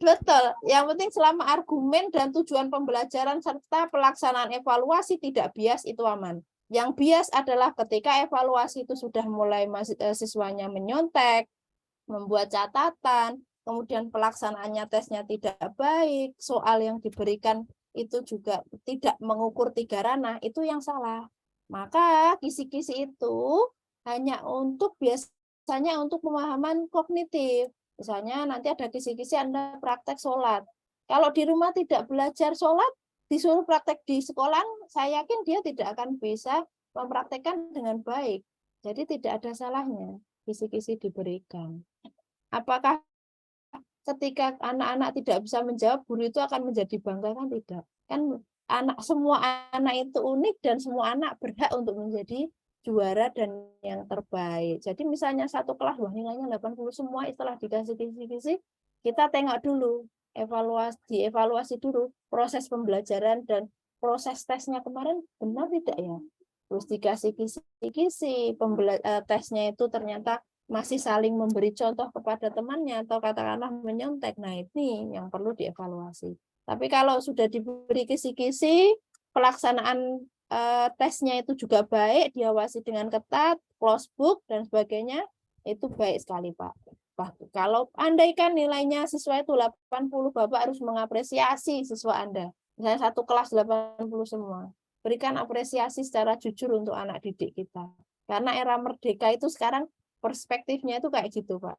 Betul. Yang penting selama argumen dan tujuan pembelajaran serta pelaksanaan evaluasi tidak bias itu aman. Yang bias adalah ketika evaluasi itu sudah mulai siswanya menyontek, membuat catatan, kemudian pelaksanaannya tesnya tidak baik, soal yang diberikan itu juga tidak mengukur 3 ranah, itu yang salah. Maka kisi-kisi itu hanya untuk biasanya untuk pemahaman kognitif. Misalnya nanti ada kisi-kisi Anda praktek sholat. Kalau di rumah tidak belajar sholat, disuruh praktek di sekolah, saya yakin dia tidak akan bisa mempraktekkan dengan baik. Jadi tidak ada salahnya kisi-kisi diberikan. Apakah ketika anak-anak tidak bisa menjawab, guru itu akan menjadi bangga? Kan tidak. Kan semua anak itu unik dan semua anak berhak untuk menjadi juara dan yang terbaik. Jadi misalnya satu kelas, wah nilainya 80 semua, setelah dikasih kisi-kisi, kita tengok dulu, dievaluasi dulu proses pembelajaran dan proses tesnya kemarin benar tidak ya? Terus dikasih kisi-kisi, tesnya itu ternyata masih saling memberi contoh kepada temannya atau katakanlah menyontek. Nah, ini yang perlu dievaluasi. Tapi kalau sudah diberi kisi-kisi, pelaksanaan tesnya itu juga baik, diawasi dengan ketat, close book dan sebagainya, itu baik sekali, Pak. Kalau andaikan nilainya siswa itu 80, Bapak harus mengapresiasi siswa Anda. Misalnya satu kelas 80 semua. Berikan apresiasi secara jujur untuk anak didik kita. Karena era merdeka itu sekarang perspektifnya itu kayak gitu, Pak.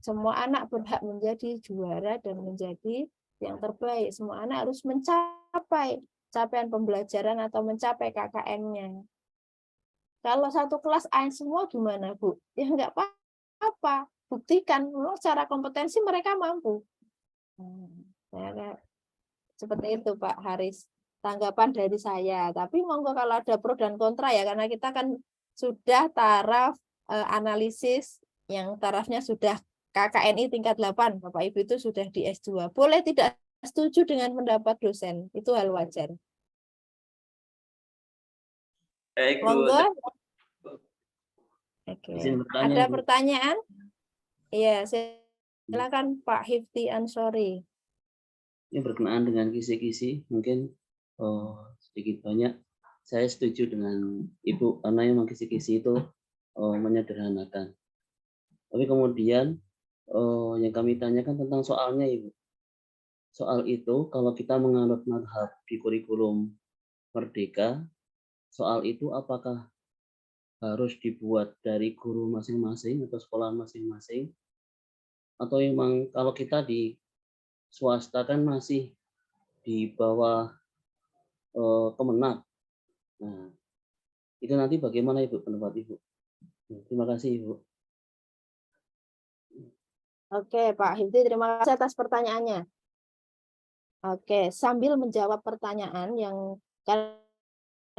Semua anak berhak menjadi juara dan menjadi yang terbaik. Semua anak harus mencapai capaian pembelajaran atau mencapai KKM-nya. Kalau satu kelas A semua gimana, Bu? Ya enggak apa-apa. Buktikan secara kompetensi mereka mampu. Seperti itu, Pak Haris. Tanggapan dari saya. Tapi monggo kalau ada pro dan kontra ya, karena kita kan sudah taraf analisis yang tarafnya sudah KKNI tingkat 8, Bapak Ibu itu sudah di S2. Boleh tidak setuju dengan pendapat dosen, itu hal wajar. Baik, Bu. Monggo. Oke. Ada pertanyaan? Iya, silakan Pak Hifti Ansori. Ini berkenaan dengan kisi-kisi, mungkin sedikit banyak saya setuju dengan Ibu, karena yang kisi-kisi itu menyederhanakan. Tapi kemudian yang kami tanyakan tentang soalnya, Ibu. Soal itu kalau kita menganut mazhab di kurikulum Merdeka, soal itu apakah harus dibuat dari guru masing-masing atau sekolah masing-masing, atau memang kalau kita di swasta kan masih di bawah Kemenak. Nah, itu nanti bagaimana Ibu pendapat Ibu? Terima kasih Ibu. Oke Pak Hifti, terima kasih atas pertanyaannya. Oke, sambil menjawab pertanyaan yang karena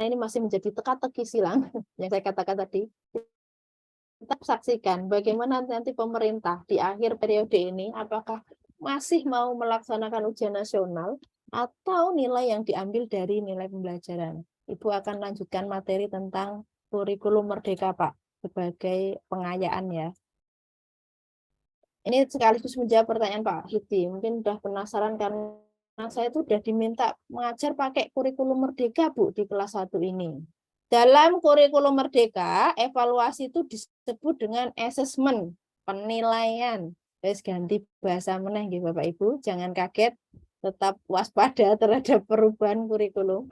ini masih menjadi teka-teki silang yang saya katakan tadi, kita saksikan bagaimana nanti pemerintah di akhir periode ini apakah masih mau melaksanakan ujian nasional atau nilai yang diambil dari nilai pembelajaran. Ibu akan lanjutkan materi tentang kurikulum Merdeka, Pak, sebagai pengayaan ya. Ini sekaligus menjawab pertanyaan Pak Hiti. Mungkin sudah penasaran karena saya itu sudah diminta mengajar pakai kurikulum Merdeka, Bu, di kelas 1 ini. Dalam kurikulum Merdeka, evaluasi itu disebut dengan assessment, penilaian. Terus ganti bahasa meneh nggih Bapak Ibu, jangan kaget, tetap waspada terhadap perubahan kurikulum.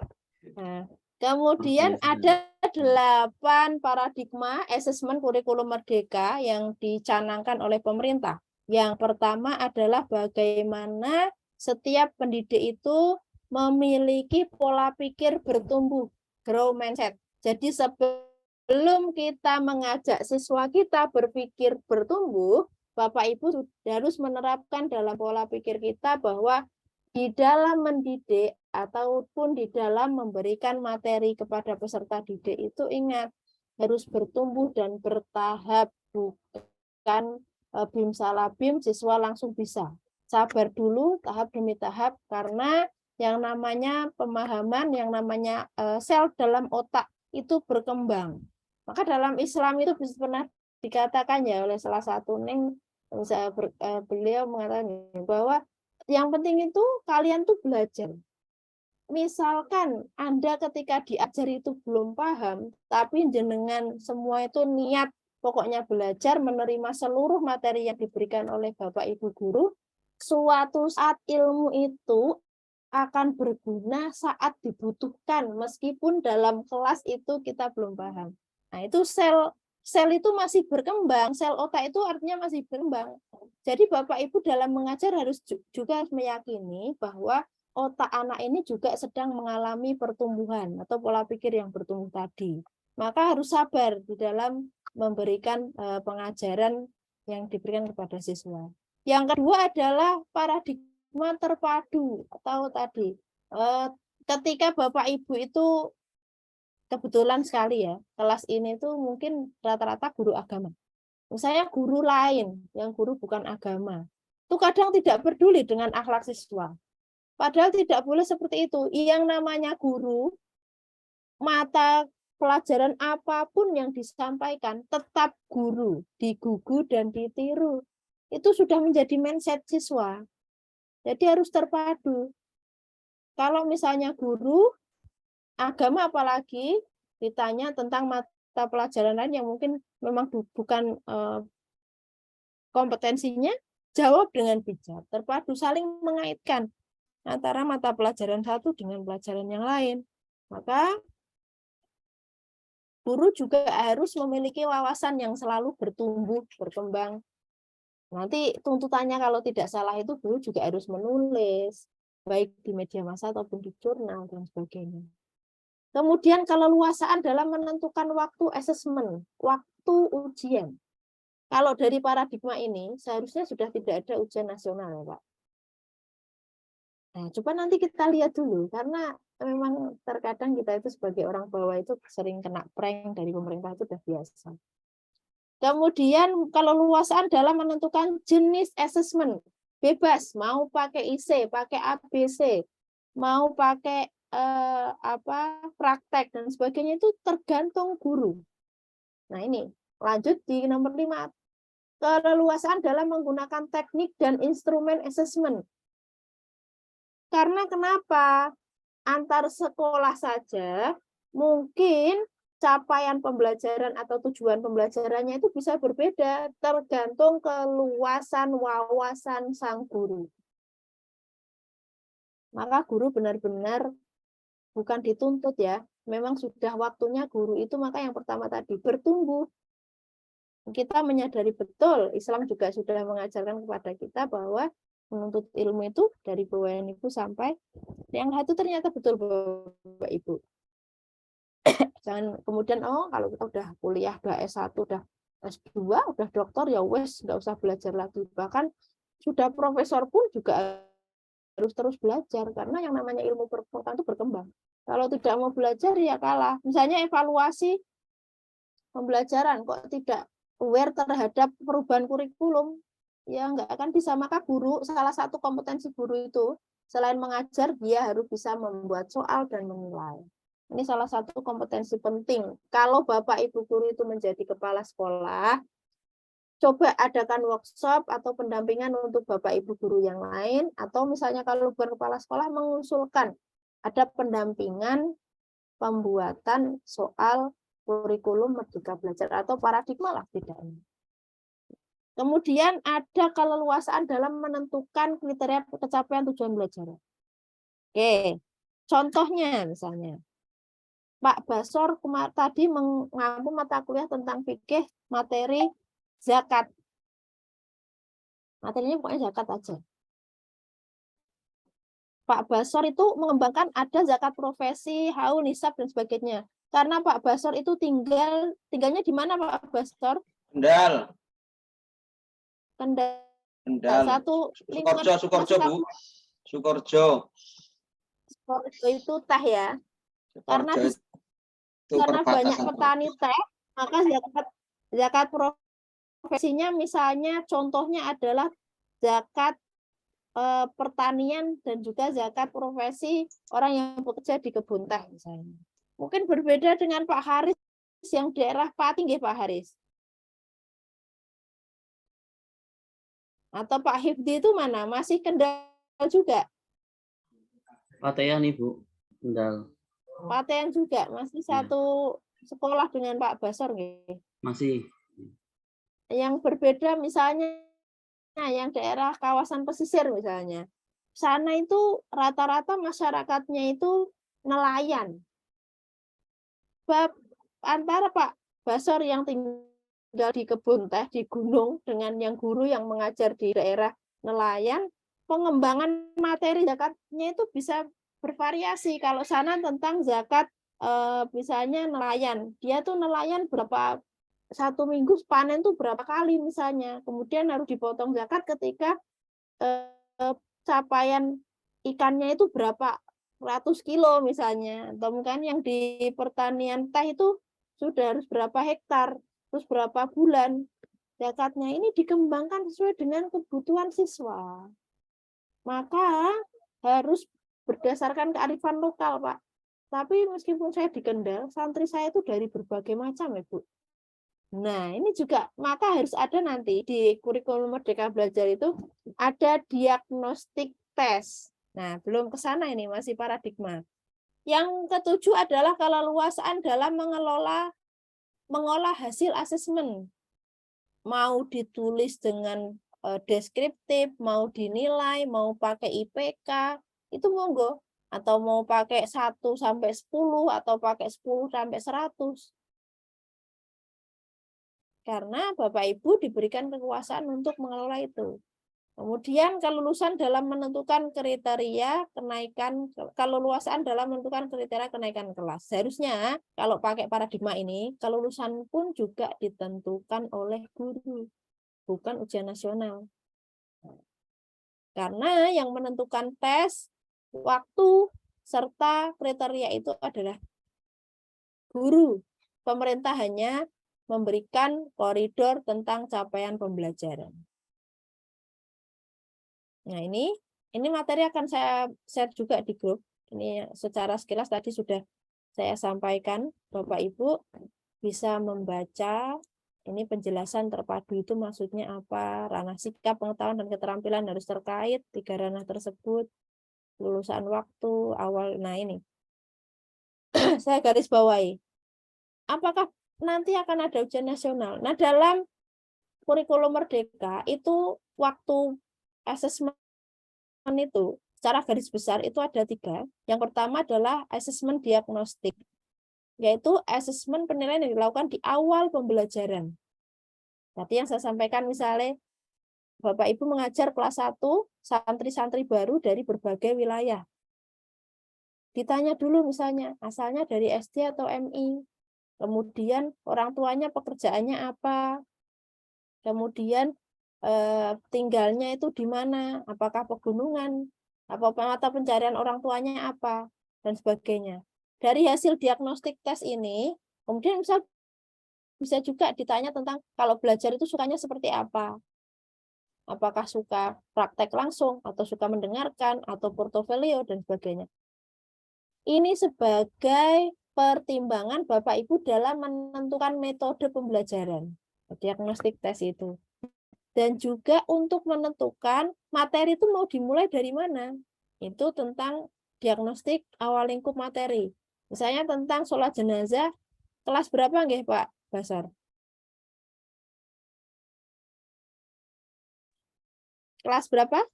Nah, kemudian ada 8 paradigma assessment kurikulum Merdeka yang dicanangkan oleh pemerintah. Yang pertama adalah bagaimana setiap pendidik itu memiliki pola pikir bertumbuh, grow mindset. Jadi sebelum kita mengajak siswa kita berpikir bertumbuh, Bapak Ibu harus menerapkan dalam pola pikir kita bahwa di dalam mendidik ataupun di dalam memberikan materi kepada peserta didik itu ingat harus bertumbuh dan bertahap, bukan bim salah bim siswa langsung bisa. Sabar dulu tahap demi tahap karena yang namanya pemahaman, yang namanya sel dalam otak itu berkembang. Maka dalam Islam itu pernah dikatakan ya oleh salah satu beliau mengatakan bahwa yang penting itu kalian tuh belajar. Misalkan Anda ketika diajar itu belum paham, tapi jenengan semua itu niat pokoknya belajar, menerima seluruh materi yang diberikan oleh Bapak Ibu guru, suatu saat ilmu itu akan berguna saat dibutuhkan, meskipun dalam kelas itu kita belum paham. Nah, itu sel itu masih berkembang, sel otak itu artinya masih berkembang. Jadi Bapak Ibu dalam mengajar harus juga meyakini bahwa otak anak ini juga sedang mengalami pertumbuhan atau pola pikir yang bertumbuh tadi. Maka harus sabar di dalam memberikan pengajaran yang diberikan kepada siswa. Yang kedua adalah paradigma terpadu atau tadi ketika Bapak Ibu itu kebetulan sekali ya, kelas ini tuh mungkin rata-rata guru agama. Misalnya guru lain yang guru bukan agama, itu kadang tidak peduli dengan akhlak siswa. Padahal tidak boleh seperti itu. Yang namanya guru, mata pelajaran apapun yang disampaikan, tetap guru, digugu dan ditiru. Itu sudah menjadi mindset siswa. Jadi harus terpadu. Kalau misalnya guru, agama apalagi ditanya tentang mata pelajaran lain yang mungkin memang bukan kompetensinya, jawab dengan bijak, terpadu, saling mengaitkan antara mata pelajaran satu dengan pelajaran yang lain. Maka guru juga harus memiliki wawasan yang selalu bertumbuh, berkembang. Nanti tuntutannya kalau tidak salah itu guru juga harus menulis, baik di media massa ataupun di jurnal dan sebagainya. Kemudian keleluasaan dalam menentukan waktu asesmen, waktu ujian. Kalau dari paradigma ini, seharusnya sudah tidak ada ujian nasional, ya, Pak. Nah, coba nanti kita lihat dulu, karena memang terkadang kita itu sebagai orang bawah itu sering kena prank dari pemerintah, itu sudah biasa. Kemudian keleluasaan dalam menentukan jenis asesmen, bebas, mau pakai IC, pakai ABC, mau pakai praktek dan sebagainya, itu tergantung guru. Nah ini lanjut di nomor 5, keleluasaan dalam menggunakan teknik dan instrumen asesmen. Karena kenapa? Antar sekolah saja mungkin capaian pembelajaran atau tujuan pembelajarannya itu bisa berbeda tergantung keluasan wawasan sang guru. Maka guru benar-benar bukan dituntut ya, memang sudah waktunya guru itu, maka yang pertama tadi bertumbuh. Kita menyadari betul, Islam juga sudah mengajarkan kepada kita bahwa menuntut ilmu itu dari bawaan ibu sampai yang satu, ternyata betul Bapak Ibu. Jangan kemudian kalau kita udah kuliah, udah S1, udah S2, udah doktor ya wes nggak usah belajar lagi. Bahkan sudah profesor pun juga harus terus belajar karena yang namanya ilmu pengetahuan itu berkembang. Kalau tidak mau belajar ya kalah. Misalnya evaluasi pembelajaran kok tidak aware terhadap perubahan kurikulum, ya nggak akan bisa. Maka guru, salah satu kompetensi guru itu selain mengajar, dia harus bisa membuat soal dan menilai. Ini salah satu kompetensi penting. Kalau Bapak Ibu guru itu menjadi kepala sekolah, coba adakan workshop atau pendampingan untuk Bapak Ibu guru yang lain, atau misalnya kalau bukan kepala sekolah mengusulkan ada pendampingan pembuatan soal kurikulum Merdeka Belajar atau paradigma lah tidaknya. Kemudian ada keleluasaan dalam menentukan kriteria pencapaian tujuan belajar. Oke, contohnya misalnya Pak Basor tadi mengampu mata kuliah tentang fikih materi zakat. Materinya pokoknya zakat aja. Pak Basor itu mengembangkan ada zakat profesi, haul, nisab dan sebagainya. Karena Pak Basor itu tinggalnya di mana Pak Basor? Kendal. Kendal. Sukorjo, Bu. Sukorjo itu teh ya. Karena banyak petani teh, maka zakat profesinya misalnya contohnya adalah zakat pertanian dan juga zakat profesi orang yang bekerja di kebun teh misalnya. Mungkin berbeda dengan Pak Haris yang daerah Pati, nggih Pak Haris. Atau Pak Hifdi itu mana? Masih Kendal juga? Patean Ibu, Kendal. Patean juga, masih satu sekolah dengan Pak Basor nggih? Masih. Yang berbeda misalnya yang daerah kawasan pesisir misalnya. Sana itu rata-rata masyarakatnya itu nelayan. Antara Pak Basor yang tinggal tinggal di kebun teh, di gunung, dengan yang guru yang mengajar di daerah nelayan, pengembangan materi zakatnya itu bisa bervariasi. Kalau sana tentang zakat, misalnya nelayan, dia tuh nelayan berapa, 1 minggu panen tuh berapa kali misalnya, kemudian harus dipotong zakat ketika capaian ikannya itu berapa ratus kilo misalnya, atau mungkin yang di pertanian teh itu sudah harus berapa hektar, terus berapa bulan. Zakatnya ini dikembangkan sesuai dengan kebutuhan siswa. Maka harus berdasarkan kearifan lokal, Pak. Tapi meskipun saya di Kendal, santri saya itu dari berbagai macam, ya, Bu. Nah, ini juga maka harus ada nanti di kurikulum Merdeka Belajar itu ada diagnostik tes. Nah, belum ke sana ini, masih paradigma. Yang ketujuh adalah keleluasaan dalam mengolah hasil asesmen. Mau ditulis dengan deskriptif, mau dinilai, mau pakai IPK, itu monggo. Atau mau pakai 1 sampai 10 atau pakai 10 sampai 100. Karena Bapak Ibu diberikan kekuasaan untuk mengelola itu. Kemudian kelulusan dalam menentukan kriteria kenaikan, keleluasaan dalam menentukan kriteria kenaikan kelas. Seharusnya kalau pakai paradigma ini, kelulusan pun juga ditentukan oleh guru, bukan ujian nasional. Karena yang menentukan tes, waktu, serta kriteria itu adalah guru. Pemerintah hanya memberikan koridor tentang capaian pembelajaran. Nah, ini materi akan saya share juga di grup. Ini secara sekilas tadi sudah saya sampaikan. Bapak Ibu bisa membaca. Ini penjelasan terpadu itu maksudnya apa? Ranah sikap, pengetahuan, dan keterampilan harus terkait 3 ranah tersebut. Lulusan waktu, awal. Nah, ini. Saya garis bawahi. Apakah nanti akan ada ujian nasional? Nah, dalam kurikulum Merdeka itu waktu asesmen itu secara garis besar itu ada 3. Yang pertama adalah asesmen diagnostik, yaitu asesmen penilaian yang dilakukan di awal pembelajaran. Tadi yang saya sampaikan misalnya Bapak Ibu mengajar kelas 1 santri-santri baru dari berbagai wilayah. Ditanya dulu misalnya asalnya dari SD atau MI. Kemudian orang tuanya pekerjaannya apa? Kemudian tinggalnya itu di mana? Apakah pegunungan? Apa mata pencarian orang tuanya apa? Dan sebagainya. Dari hasil diagnostik tes ini, kemudian bisa juga ditanya tentang kalau belajar itu sukanya seperti apa? Apakah suka praktek langsung, atau suka mendengarkan, atau portofolio, dan sebagainya. Ini sebagai pertimbangan Bapak Ibu dalam menentukan metode pembelajaran. Diagnostik tes itu. Dan juga untuk menentukan materi itu mau dimulai dari mana. Itu tentang diagnostik awal lingkup materi. Misalnya tentang sholat jenazah, kelas berapa nggih Pak Basar? Kelas berapa?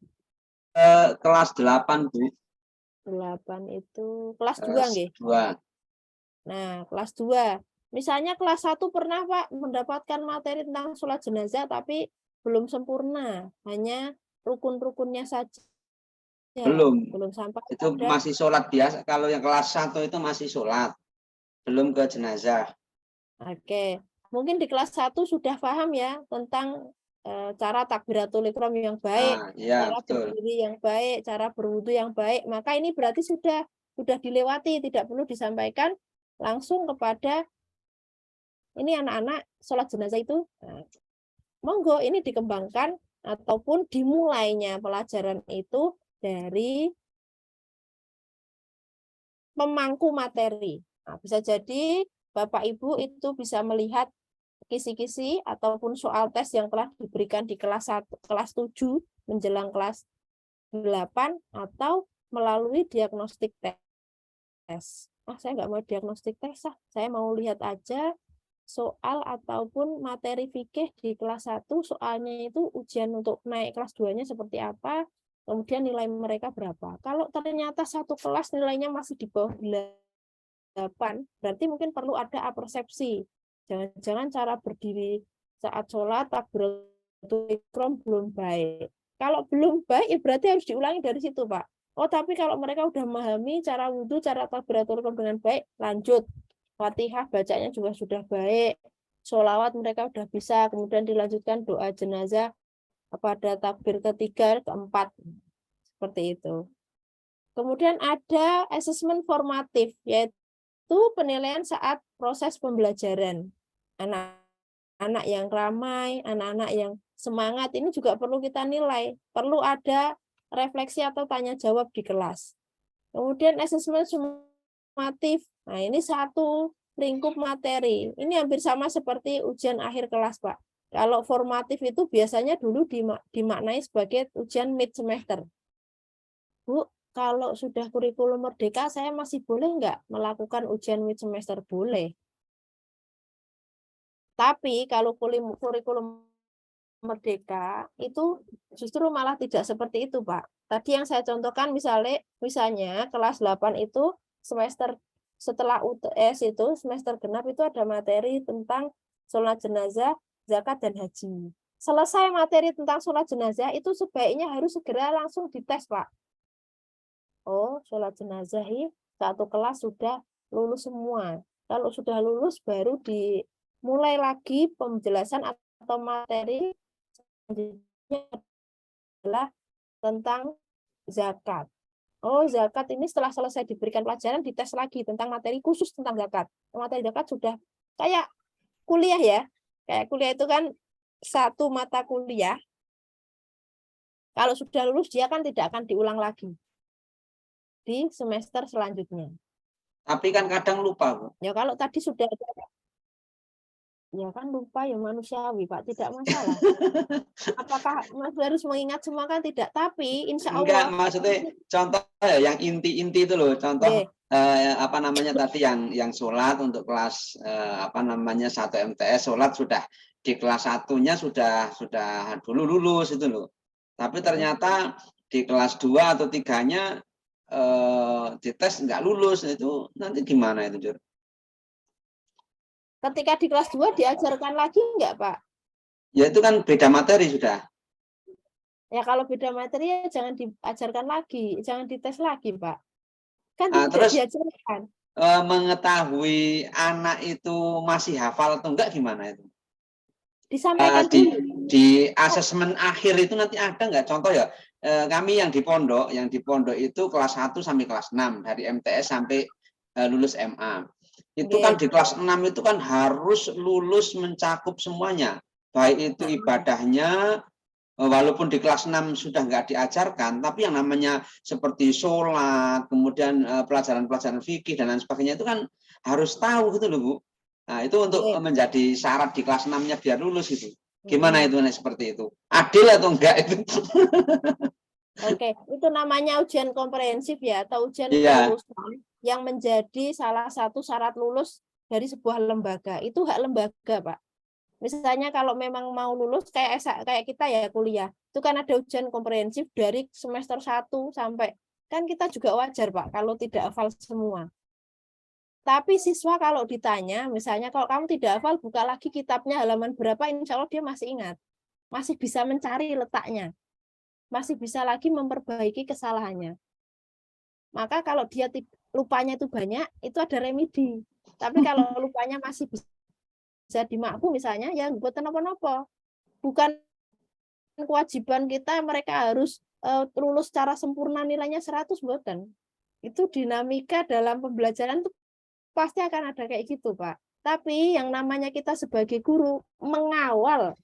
Kelas 8, Bu. 8 itu kelas 2 nggih? 2. Nah, kelas 2. Misalnya kelas 1 pernah Pak mendapatkan materi tentang sholat jenazah tapi belum sempurna, hanya rukun-rukunnya saja. Belum sampai itu pada... masih sholat biasa. Kalau yang kelas 1 itu masih sholat, belum ke jenazah. Oke, mungkin di kelas 1 sudah paham ya tentang cara takbiratul ihram yang baik, Ya, cara betul. berdiri yang baik, cara berwudu yang baik. Maka ini berarti sudah dilewati, tidak perlu disampaikan langsung kepada ini anak-anak sholat jenazah itu. Nah, monggo ini dikembangkan ataupun dimulainya pelajaran itu dari memangku materi. Nah, bisa jadi Bapak Ibu itu bisa melihat kisi-kisi ataupun soal tes yang telah diberikan di kelas 1, kelas 7 menjelang kelas 8 atau melalui diagnostik tes. Saya nggak mau diagnostik tes, saya mau lihat aja soal ataupun materi fikih di kelas 1, soalnya itu ujian untuk naik kelas 2-nya seperti apa, kemudian nilai mereka berapa. Kalau ternyata satu kelas nilainya masih di bawah 8, berarti mungkin perlu ada apersepsi. Jangan-jangan cara berdiri saat sholat takbiratul ihram belum baik. Kalau belum baik, ya berarti harus diulangi dari situ, Pak. Oh, tapi kalau mereka udah memahami cara wudhu, cara takbiratul ihram dengan baik, lanjut. Fatihah bacanya juga sudah baik. Sholawat mereka udah bisa, kemudian dilanjutkan doa jenazah pada takbir ketiga, keempat. Seperti itu. Kemudian ada asesmen formatif, yaitu penilaian saat proses pembelajaran. Anak-anak yang ramai, anak-anak yang semangat, ini juga perlu kita nilai. Perlu ada refleksi atau tanya jawab di kelas. Kemudian asesmen sumatif. Nah, ini satu lingkup materi. Ini hampir sama seperti ujian akhir kelas, Pak. Kalau formatif itu biasanya dulu dimaknai sebagai ujian mid semester. Bu, kalau sudah kurikulum merdeka, saya masih boleh nggak melakukan ujian mid semester? Boleh. Tapi kalau kurikulum merdeka itu justru malah tidak seperti itu, Pak. Tadi yang saya contohkan misalnya kelas 8 itu semester setelah UTS itu semester genap itu ada materi tentang sholat jenazah, zakat dan haji. Selesai materi tentang sholat jenazah itu sebaiknya harus segera langsung dites, Pak. Oh, sholat jenazah satu kelas sudah lulus semua. Kalau sudah lulus baru dimulai lagi penjelasan atau materi selanjutnya adalah tentang zakat. Oh, zakat ini setelah selesai diberikan pelajaran dites lagi tentang materi khusus tentang zakat. Materi zakat sudah kayak kuliah ya. Kayak kuliah itu kan satu mata kuliah. Kalau sudah lulus dia kan tidak akan diulang lagi di semester selanjutnya. Tapi kan kadang lupa, Bu. Ya kalau tadi sudah ya kan lupa ya manusiawi, Pak, tidak masalah. Apakah Mas harus mengingat semua kan tidak, tapi insya Enggak, Allah maksudnya contoh ya yang inti-inti itu loh, contoh apa namanya tadi yang sholat untuk kelas 1 MTS sholat sudah di kelas 1-nya sudah dulu lulus itu loh. Tapi ternyata di kelas 2 atau 3-nya dites nggak lulus, itu nanti gimana itu, Jur? ketika di kelas 2 diajarkan lagi enggak, Pak? Ya itu kan beda materi sudah. Ya kalau beda materi ya jangan diajarkan lagi, jangan dites lagi, Pak. Kan Nah, tidak terus diajarkan. mengetahui anak itu masih hafal atau enggak gimana itu? Disampaikan dulu. Di asesmen akhir itu nanti ada nggak contoh ya? Kami yang di pondok itu kelas 1 sampai kelas 6 dari MTS sampai lulus MA. Itu kan di kelas 6 itu kan harus lulus mencakup semuanya. Baik itu ibadahnya, walaupun di kelas 6 sudah nggak diajarkan, tapi yang namanya seperti sholat, kemudian pelajaran-pelajaran fikih dan lain sebagainya itu kan harus tahu gitu loh, Bu. Nah, itu untuk menjadi syarat di kelas 6-nya biar lulus itu. Gimana itu seperti itu? Adil atau enggak itu? Oke, itu namanya ujian komprehensif ya, atau ujian kelulusan yang menjadi salah satu syarat lulus dari sebuah lembaga. Itu hak lembaga, Pak. Misalnya kalau memang mau lulus kayak kita ya kuliah, itu kan ada ujian komprehensif dari semester 1 sampai, kan kita juga wajar, Pak, kalau tidak hafal semua. Tapi siswa kalau ditanya, misalnya kalau kamu tidak hafal, buka lagi kitabnya halaman berapa, insya Allah dia masih ingat. Masih bisa mencari letaknya. Masih bisa lagi memperbaiki kesalahannya. Maka kalau dia lupanya itu banyak, itu ada remedi. Tapi kalau lupanya masih bisa dimakfu misalnya, ya buat apa-apa. Bukan kewajiban kita mereka harus lulus secara sempurna nilainya 100, bukan. Itu dinamika dalam pembelajaran itu pasti akan ada kayak gitu, Pak. Tapi yang namanya kita sebagai guru mengawal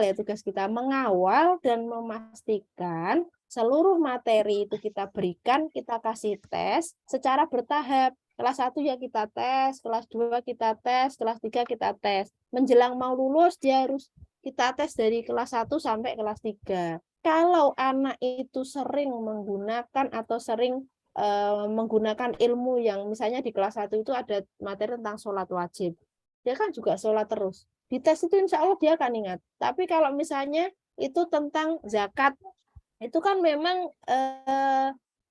ya tugas kita, mengawal dan memastikan seluruh materi itu kita berikan, kita kasih tes secara bertahap. Kelas 1 ya kita tes, kelas 2 kita tes, kelas 3 kita tes. Menjelang mau lulus dia harus kita tes dari kelas 1 sampai kelas 3. Kalau anak itu sering menggunakan atau sering menggunakan ilmu yang misalnya di kelas 1 itu ada materi tentang sholat wajib. Dia kan juga sholat terus. Di tes itu insya Allah dia akan ingat. Tapi kalau misalnya itu tentang zakat, itu kan memang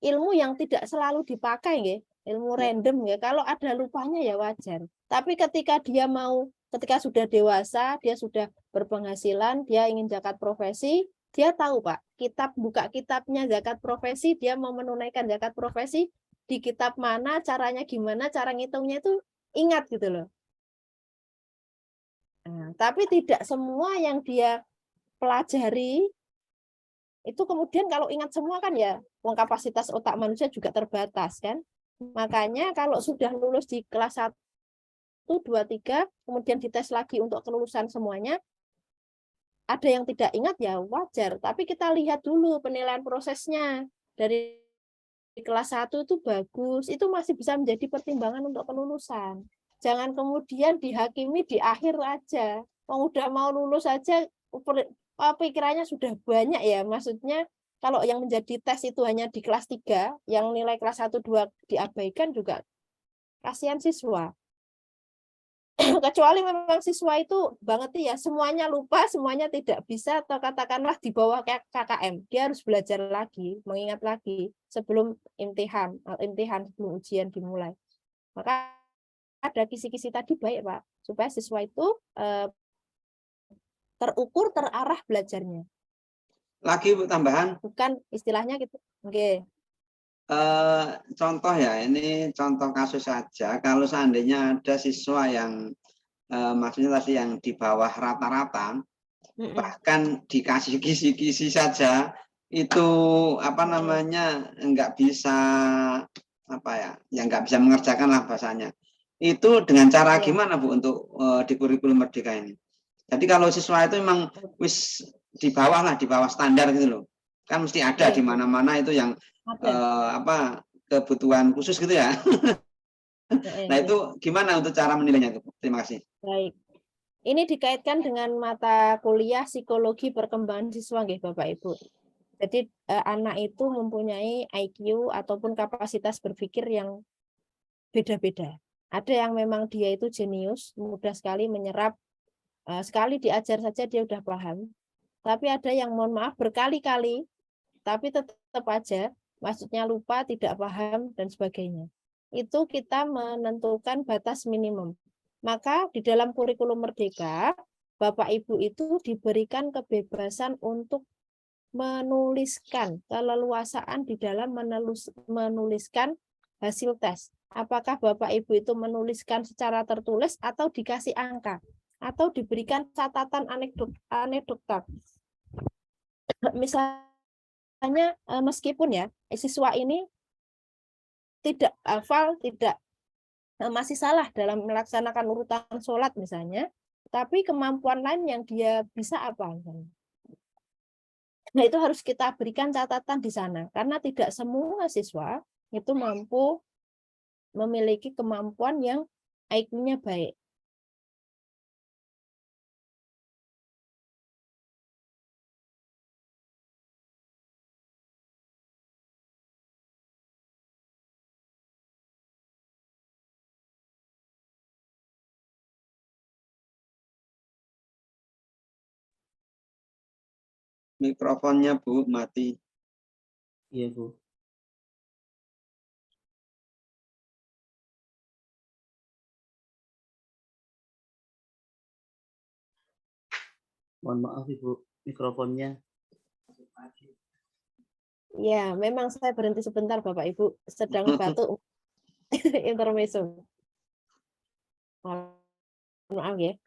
ilmu yang tidak selalu dipakai, ya. Ilmu random ya. Kalau ada lupanya ya wajar. Tapi ketika sudah dewasa, dia sudah berpenghasilan, dia ingin zakat profesi, dia tahu Pak, buka kitabnya zakat profesi, dia mau menunaikan zakat profesi, di kitab mana, caranya gimana, cara ngitungnya itu ingat gitu loh. Nah, tapi tidak semua yang dia pelajari itu kemudian kalau ingat semua kan ya, kapasitas otak manusia juga terbatas kan. Makanya kalau sudah lulus di kelas 1, 2, 3, kemudian dites lagi untuk kelulusan semuanya, ada yang tidak ingat ya wajar, tapi kita lihat dulu penilaian prosesnya. Dari kelas 1 itu bagus, itu masih bisa menjadi pertimbangan untuk kelulusan. Jangan kemudian dihakimi di akhir aja. Udah mau lulus aja pikirannya sudah banyak ya, maksudnya kalau yang menjadi tes itu hanya di kelas 3, yang nilai kelas 1, 2 diabaikan juga kasihan siswa. Kecuali memang siswa itu banget ya, semuanya lupa, semuanya tidak bisa, atau katakanlah di bawah KKM, dia harus belajar lagi, mengingat lagi sebelum imtihan sebelum ujian dimulai. Maka ada kisi-kisi tadi baik Pak, supaya siswa itu terukur, terarah belajarnya. Lagi Bu tambahan. Bukan istilahnya gitu. Oke. Contoh ya, ini contoh kasus saja. Kalau seandainya ada siswa yang maksudnya tadi yang di bawah rata-rata, bahkan dikasih kisi-kisi saja itu apa namanya nggak bisa nggak bisa mengerjakan lah bahasanya. Itu dengan cara gimana Bu untuk di kurikulum Merdeka ini? Jadi kalau siswa itu memang wis di bawah standar gitu loh, kan mesti ada di mana-mana itu yang kebutuhan khusus gitu ya. Nah itu gimana untuk cara menilainya itu? Terima kasih. Baik. Ini dikaitkan dengan mata kuliah psikologi perkembangan siswa nggih Bapak Ibu. Jadi anak itu mempunyai IQ ataupun kapasitas berpikir yang beda-beda. Ada yang memang dia itu jenius, mudah sekali menyerap, sekali diajar saja dia udah paham. Tapi ada yang mohon maaf berkali-kali, tapi tetap aja maksudnya lupa, tidak paham, dan sebagainya. Itu kita menentukan batas minimum. Maka di dalam kurikulum Merdeka, Bapak Ibu itu diberikan kebebasan untuk menuliskan, keleluasaan di dalam menuliskan hasil tes. Apakah Bapak Ibu itu menuliskan secara tertulis atau dikasih angka, atau diberikan catatan anekdotal. Misalnya meskipun ya siswa ini tidak hafal, masih salah dalam melaksanakan urutan sholat misalnya, tapi kemampuan lain yang dia bisa apa? Nah itu harus kita berikan catatan di sana, karena tidak semua siswa itu mampu memiliki kemampuan yang IQ-nya baik. Mikrofonnya Bu mati. Iya Bu. Mohon maaf Ibu, mikrofonnya. Ya, memang saya berhenti sebentar Bapak Ibu, sedang batuk intermezzo. Maaf ya.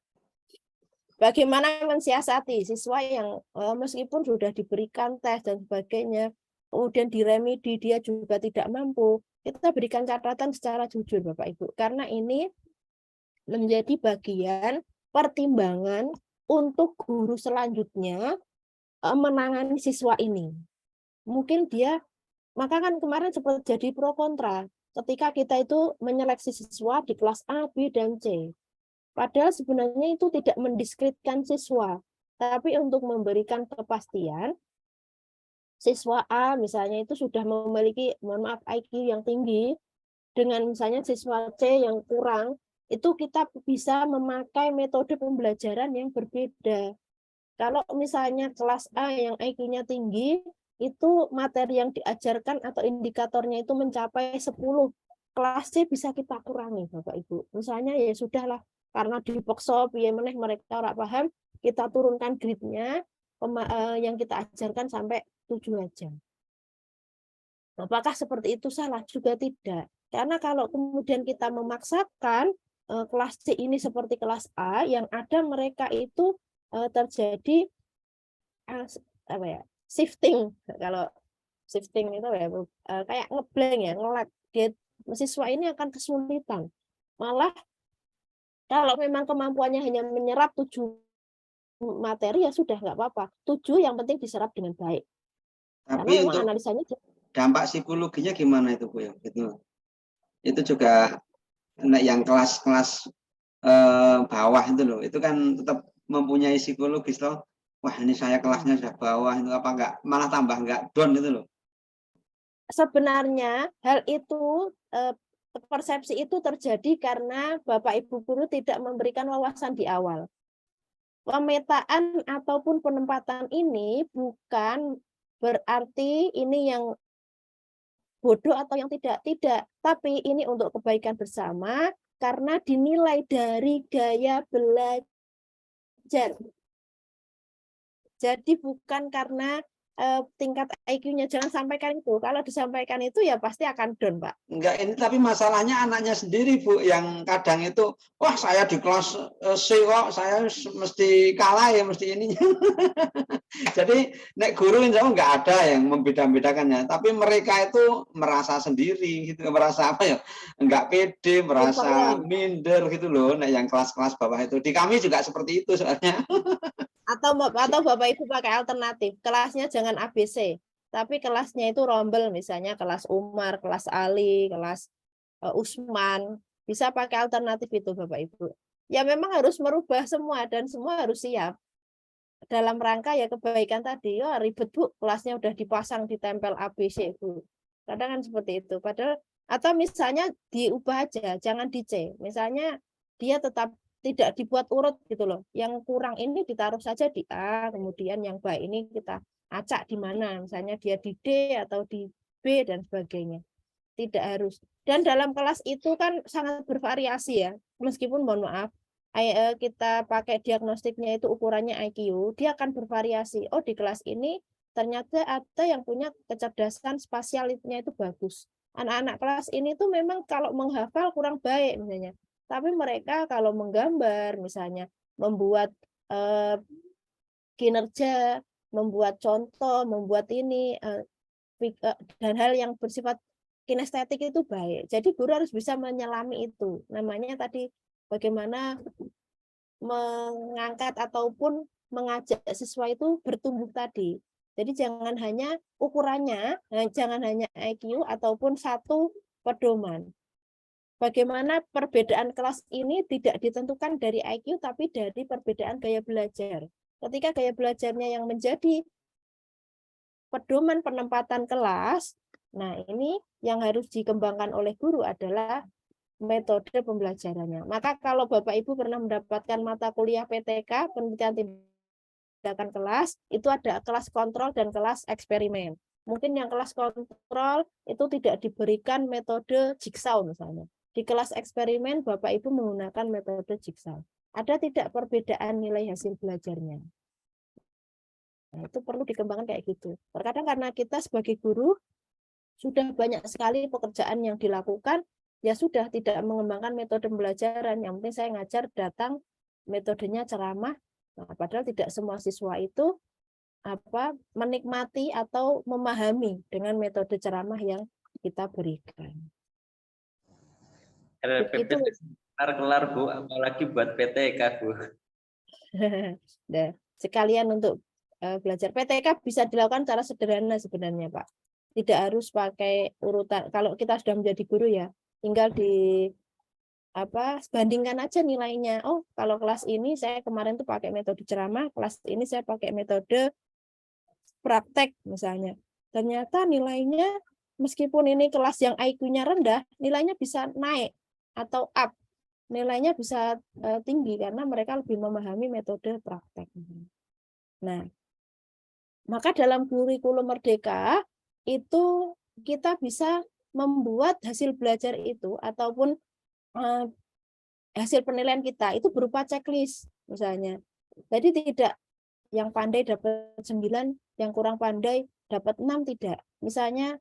Bagaimana mensiasati siswa yang meskipun sudah diberikan tes dan sebagainya, kemudian diremedi dia juga tidak mampu, kita berikan catatan secara jujur Bapak Ibu, karena ini menjadi bagian pertimbangan untuk guru selanjutnya menangani siswa ini. Mungkin dia, maka kan kemarin sempat jadi pro kontra ketika kita itu menyeleksi siswa di kelas A, B, dan C. Padahal sebenarnya itu tidak mendiskreditkan siswa, tapi untuk memberikan kepastian, siswa A misalnya itu sudah memiliki, mohon maaf, IQ yang tinggi, dengan misalnya siswa C yang kurang, itu kita bisa memakai metode pembelajaran yang berbeda. Kalau misalnya kelas A yang IQ-nya tinggi, itu materi yang diajarkan atau indikatornya itu mencapai 10. Kelas C bisa kita kurangi, Bapak Ibu. Misalnya ya sudahlah, karena dipaksa piye meneh mereka ora paham, kita turunkan gridnya, yang kita ajarkan sampai 7 aja. Apakah seperti itu salah? Juga tidak. Karena kalau kemudian kita memaksakan kelas C ini seperti kelas A, yang ada mereka itu terjadi apa ya, shifting. Kalau shifting itu ya, kayak ngeblank ya, ngelag. Siswa ini akan kesulitan. Malah kalau memang kemampuannya hanya menyerap 7 materi ya sudah nggak apa-apa. 7 yang penting diserap dengan baik. Karena Tapi memang untuk analisanya dampak psikologinya gimana itu Bu ya? Itu juga yang kelas-kelas bawah itu loh, itu kan tetap mempunyai psikologis loh. Wah ini saya kelasnya sudah bawah, itu apa enggak malah tambah enggak down itu loh. sebenarnya hal itu persepsi itu terjadi karena Bapak Ibu guru tidak memberikan wawasan di awal. Pemetaan ataupun penempatan ini bukan berarti ini yang bodoh atau yang tidak, tapi ini untuk kebaikan bersama karena dinilai dari gaya belajar. Jadi bukan karena tingkat IQ-nya, jangan sampaikan itu. Kalau disampaikan itu ya pasti akan down, Pak. Enggak, ini tapi masalahnya anaknya sendiri Bu yang kadang itu, wah saya di kelas C kok saya mesti kalah ya, mesti ininya. Jadi nek guru insya Allah nggak ada yang membeda-bedakannya, tapi mereka itu merasa sendiri gitu, merasa apa ya, nggak pede, merasa minder gitu loh. Nek yang kelas-kelas bawah itu, di kami juga seperti itu soalnya. Atau Bapak Ibu pakai alternatif, kelasnya jangan ABC, tapi kelasnya itu rombel, misalnya kelas Umar, kelas Ali, kelas Usman, bisa pakai alternatif itu Bapak Ibu. Ya memang harus merubah semua dan semua harus siap. Dalam rangka ya kebaikan tadi, ya ribet Bu, kelasnya udah dipasang ditempel ABC Bu. Kadang kan seperti itu. Padahal atau misalnya diubah aja, jangan di C. Misalnya dia tetap tidak dibuat urut gitu loh. Yang kurang ini ditaruh saja di A, kemudian yang baik ini kita acak di mana. Misalnya dia di D atau di B dan sebagainya. Tidak harus. Dan dalam kelas itu kan sangat bervariasi ya. Meskipun mohon maaf, kita pakai diagnostiknya itu ukurannya IQ, dia akan bervariasi. Oh, di kelas ini ternyata ada yang punya kecerdasan spasialnya itu bagus. Anak-anak kelas ini tuh memang kalau menghafal kurang baik misalnya. Tapi mereka kalau menggambar misalnya, membuat kinerja, membuat contoh, membuat ini dan hal yang bersifat kinestetik itu baik. Jadi guru harus bisa menyelami itu. Namanya tadi bagaimana mengangkat ataupun mengajak siswa itu bertumbuh tadi. Jadi jangan hanya ukurannya, jangan hanya IQ ataupun satu pedoman. Bagaimana perbedaan kelas ini tidak ditentukan dari IQ tapi dari perbedaan gaya belajar. Ketika gaya belajarnya yang menjadi pedoman penempatan kelas, nah ini yang harus dikembangkan oleh guru adalah metode pembelajarannya. Maka kalau Bapak Ibu pernah mendapatkan mata kuliah PTK, penelitian tindakan kelas, itu ada kelas kontrol dan kelas eksperimen. Mungkin yang kelas kontrol itu tidak diberikan metode jigsaw misalnya. Di kelas eksperimen Bapak Ibu menggunakan metode jigsaw. Ada tidak perbedaan nilai hasil belajarnya? Nah, itu perlu dikembangkan kayak gitu. Terkadang karena kita sebagai guru sudah banyak sekali pekerjaan yang dilakukan, ya sudah tidak mengembangkan metode pembelajaran. Yang penting saya ngajar datang, metodenya ceramah. Nah, padahal tidak semua siswa itu menikmati atau memahami dengan metode ceramah yang kita berikan. RPP kelar Bu, apalagi buat PTK Bu. Nah, sekalian untuk belajar PTK bisa dilakukan secara sederhana sebenarnya Pak. Tidak harus pakai urutan. Kalau kita sudah menjadi guru ya, tinggal bandingkan aja nilainya. Oh, kalau kelas ini saya kemarin tuh pakai metode ceramah, kelas ini saya pakai metode praktek misalnya. Ternyata nilainya meskipun ini kelas yang IQ-nya rendah, nilainya bisa naik atau up. Nilainya bisa tinggi karena mereka lebih memahami metode praktek. Nah, maka dalam kurikulum Merdeka itu kita bisa membuat hasil belajar itu ataupun hasil penilaian kita itu berupa checklist misalnya. Jadi tidak yang pandai dapat 9, yang kurang pandai dapat 6, tidak. Misalnya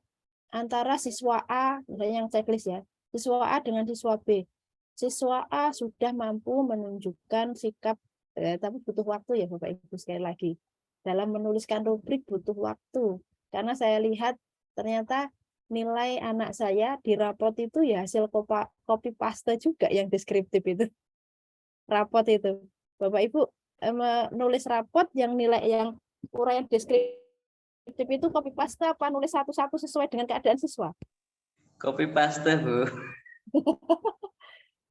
antara siswa A, misalnya yang checklist ya, siswa A dengan siswa B. Siswa A sudah mampu menunjukkan sikap, tapi butuh waktu ya Bapak Ibu sekali lagi. Dalam menuliskan rubrik butuh waktu. Karena saya lihat ternyata nilai anak saya di rapot itu ya hasil copy paste juga yang deskriptif itu. Rapot itu. Bapak Ibu menulis rapot yang nilai yang uraian deskriptif itu copy paste apa nulis satu-satu sesuai dengan keadaan siswa? Copy paste, Bu.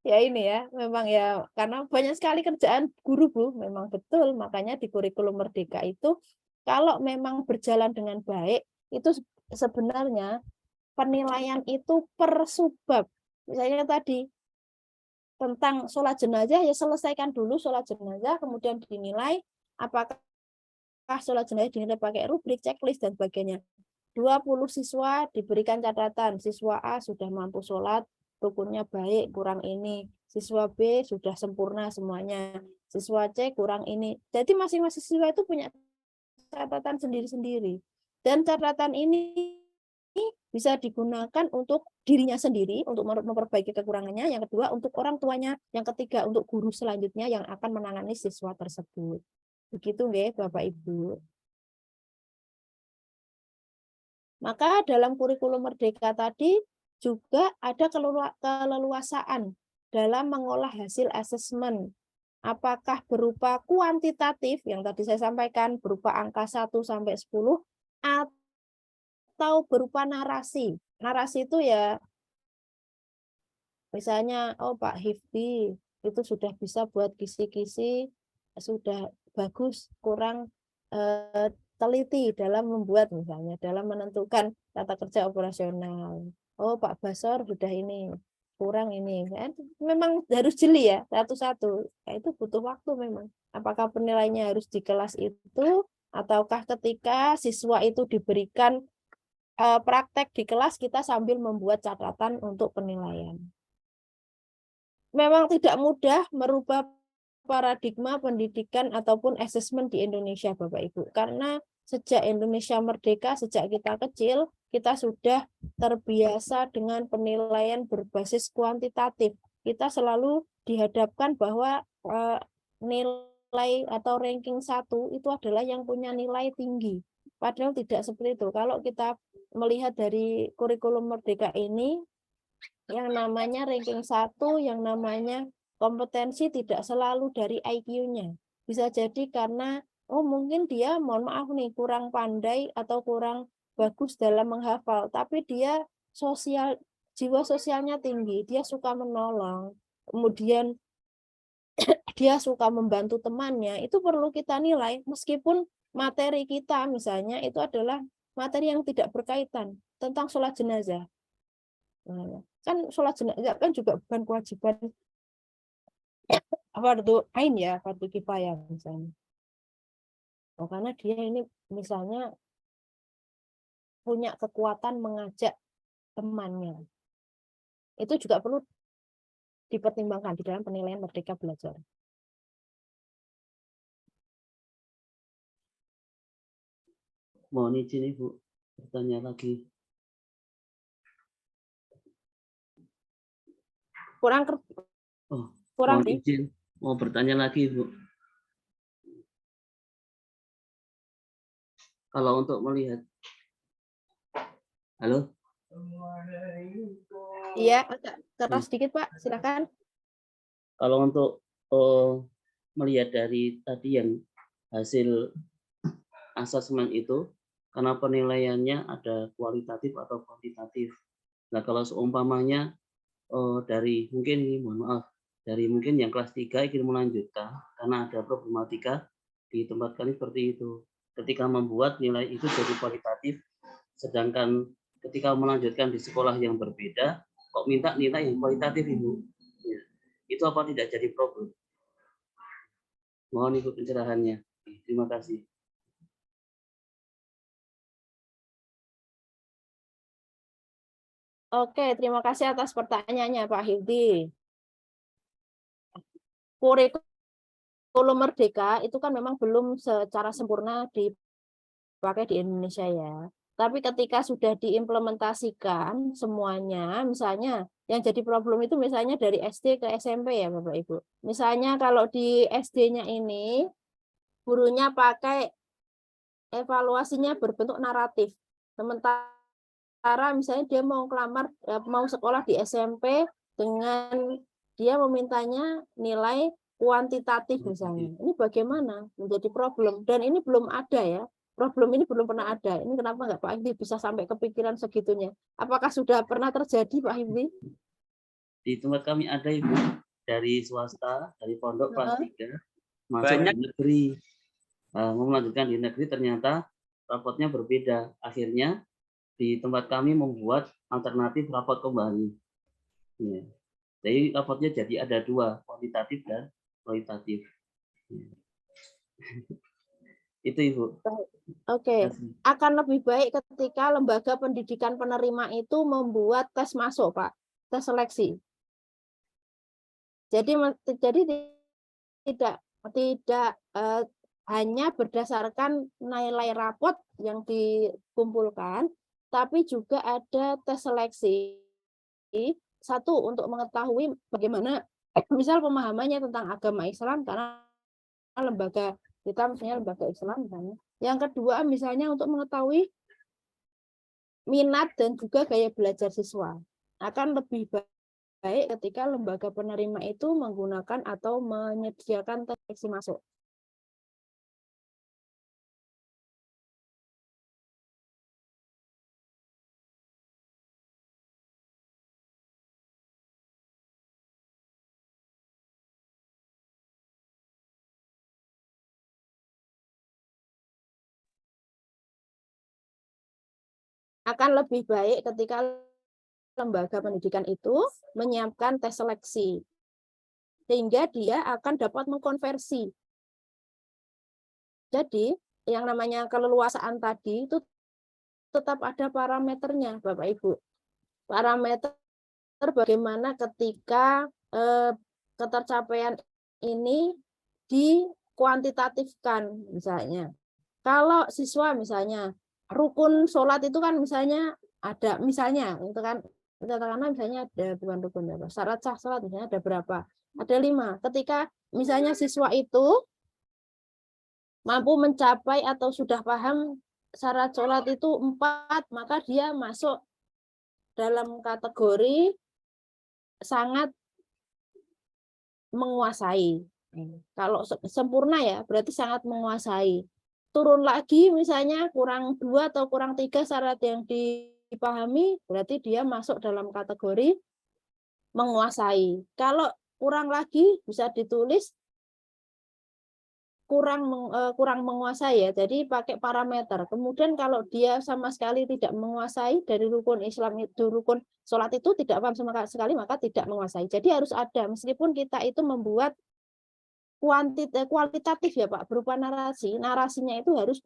Ya ini ya, memang ya karena banyak sekali kerjaan guru Bu, memang betul. Makanya di kurikulum Merdeka itu kalau memang berjalan dengan baik, itu sebenarnya penilaian itu per subbab. Misalnya tadi tentang sholat jenazah, ya selesaikan dulu sholat jenazah, kemudian dinilai apakah sholat jenazah dinilai pakai rubrik, checklist, dan sebagainya. 20 siswa diberikan catatan, siswa A sudah mampu sholat, rukunnya baik, kurang ini. Siswa B sudah sempurna semuanya. Siswa C kurang ini. Jadi masing-masing siswa itu punya catatan sendiri-sendiri. Dan catatan ini bisa digunakan untuk dirinya sendiri, untuk memperbaiki kekurangannya. Yang kedua, untuk orang tuanya. Yang ketiga, untuk guru selanjutnya yang akan menangani siswa tersebut. Begitu nggih, Bapak Ibu. Maka dalam kurikulum Merdeka tadi juga ada keleluasaan dalam mengolah hasil asesmen. Apakah berupa kuantitatif yang tadi saya sampaikan berupa angka 1 sampai 10 atau berupa narasi. Narasi itu ya misalnya Pak Hifdi itu sudah bisa buat kisi-kisi, sudah bagus, kurang teliti dalam membuat misalnya dalam menentukan tata kerja operasional. Pak Basor sudah ini kurang ini. Memang harus jeli ya satu-satu. Itu butuh waktu memang. Apakah penilaiannya harus di kelas itu ataukah ketika siswa itu diberikan praktek di kelas kita sambil membuat catatan untuk penilaian. Memang tidak mudah merubah paradigma pendidikan ataupun asesmen di Indonesia, Bapak Ibu. Karena sejak Indonesia merdeka, sejak kita kecil, kita sudah terbiasa dengan penilaian berbasis kuantitatif. Kita selalu dihadapkan bahwa nilai atau ranking 1 itu adalah yang punya nilai tinggi. Padahal tidak seperti itu. Kalau kita melihat dari kurikulum Merdeka ini, yang namanya ranking 1, yang namanya kompetensi tidak selalu dari IQ-nya. Bisa jadi karena, mungkin dia, mohon maaf nih, kurang pandai atau kurang bagus dalam menghafal, tapi dia jiwa sosialnya tinggi, dia suka menolong, kemudian dia suka membantu temannya, itu perlu kita nilai, meskipun materi kita misalnya itu adalah materi yang tidak berkaitan tentang sholat jenazah. Kan sholat jenazah kan juga bukan kewajiban fardu ain ya, fardu kifayah misalnya. Karena dia ini misalnya punya kekuatan mengajak temannya. Itu juga perlu dipertimbangkan di dalam penilaian Merdeka Belajar. Mohon izin Ibu, bertanya lagi. Kurang Mohon izin, mau bertanya lagi Ibu. Kalau untuk melihat, halo? Iya, keras sedikit Pak, silakan. Kalau untuk melihat dari tadi yang hasil asesmen itu, karena penilaiannya ada kualitatif atau kuantitatif. Nah, kalau seumpamanya dari mungkin ini, mohon maaf, dari mungkin yang kelas 3 ingin melanjutkan, karena ada problematika di tempat kami seperti itu. Ketika membuat nilai itu jadi kualitatif, sedangkan ketika melanjutkan di sekolah yang berbeda, kok minta nilai yang kualitatif Ibu? Ya. Itu apa tidak jadi problem? Mohon Ibu pencerahannya. Terima kasih. Oke, terima kasih atas pertanyaannya Pak Hildi. Kurikulum Merdeka itu kan memang belum secara sempurna dipakai di Indonesia ya. Tapi ketika sudah diimplementasikan semuanya, misalnya yang jadi problem itu misalnya dari SD ke SMP ya Bapak Ibu. Misalnya kalau di SD-nya ini gurunya pakai evaluasinya berbentuk naratif. Sementara misalnya dia mau mau sekolah di SMP dengan dia memintanya nilai kuantitatif misalnya. Ini bagaimana? Menjadi problem. Dan ini belum ada ya. Problem ini belum pernah ada. Ini kenapa nggak Pak Hifdi bisa sampai kepikiran segitunya? Apakah sudah pernah terjadi Pak Hifdi? Di tempat kami ada Ibu, dari swasta, dari pondok kelas 3, masuk Banyak. di negeri. Melanjutkan di negeri ternyata rapotnya berbeda. Akhirnya di tempat kami membuat alternatif rapot kembali. Ya. Jadi rapotnya jadi ada 2, kuantitatif dan kualitatif. Ya. Itu Ibu. Oke, akan lebih baik ketika lembaga pendidikan penerima itu membuat tes masuk, Pak, tes seleksi. Jadi tidak hanya berdasarkan nilai rapot yang dikumpulkan, tapi juga ada tes seleksi. Satu, untuk mengetahui bagaimana misal pemahamannya tentang agama Islam, karena lembaga kita misalnya lembaga Islam misalnya. Yang kedua misalnya untuk mengetahui minat dan juga gaya belajar siswa. Akan lebih baik ketika lembaga penerima itu menggunakan atau menyediakan tes seleksi masuk. Akan lebih baik ketika lembaga pendidikan itu menyiapkan tes seleksi, sehingga dia akan dapat mengkonversi. Jadi, yang namanya keleluasaan tadi itu tetap ada parameternya, Bapak Ibu. Parameter bagaimana ketika ketercapaian ini dikuantitatifkan, misalnya. Kalau siswa misalnya rukun sholat itu kan misalnya ada, misalnya itu kan katakanlah misalnya ada bukan rukun ya, syarat sah sholat misalnya ada berapa? Ada 5. Ketika misalnya siswa itu mampu mencapai atau sudah paham syarat sholat itu 4, maka dia masuk dalam kategori sangat menguasai. Kalau sempurna ya berarti sangat menguasai. Turun lagi misalnya kurang 2 atau kurang 3 syarat yang dipahami, berarti dia masuk dalam kategori menguasai. Kalau kurang lagi bisa ditulis kurang menguasai ya. Jadi pakai parameter. Kemudian kalau dia sama sekali tidak menguasai dari rukun Islam itu, rukun sholat itu tidak paham sama sekali, maka tidak menguasai. Jadi harus ada, meskipun kita itu membuat kualitatif ya Pak, berupa narasi. Narasinya itu harus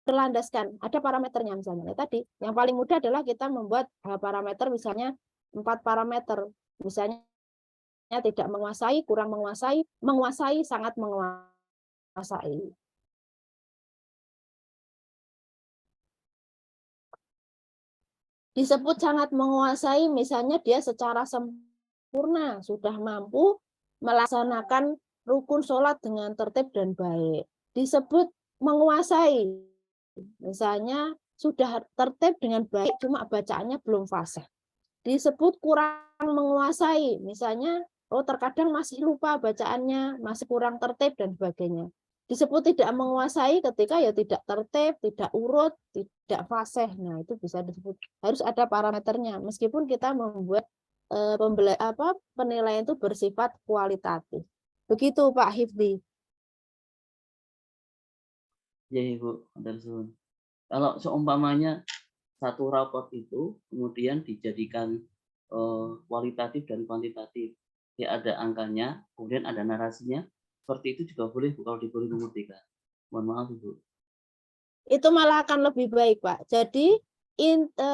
berlandaskan. Ada parameternya misalnya. Tadi yang paling mudah adalah kita membuat parameter misalnya 4 parameter. Misalnya tidak menguasai, kurang menguasai, menguasai, sangat menguasai. Disebut sangat menguasai, misalnya dia secara sempurna sudah mampu melaksanakan rukun sholat dengan tertib dan baik. Disebut menguasai, misalnya sudah tertib dengan baik, cuma bacaannya belum fasih. Disebut kurang menguasai, misalnya terkadang masih lupa bacaannya, masih kurang tertib dan sebagainya. Disebut tidak menguasai ketika ya tidak tertib, tidak urut, tidak fasih. Nah, itu bisa disebut, harus ada parameternya. Meskipun kita membuat penilaian itu bersifat kualitatif. Begitu Pak Hifdi. Ya Ibu, kalau seumpamanya satu raport itu kemudian dijadikan kualitatif dan kuantitatif, ya ada angkanya, kemudian ada narasinya, seperti itu juga boleh kalau di Kurikulum Merdeka. Mohon maaf Ibu. Itu malah akan lebih baik Pak. Jadi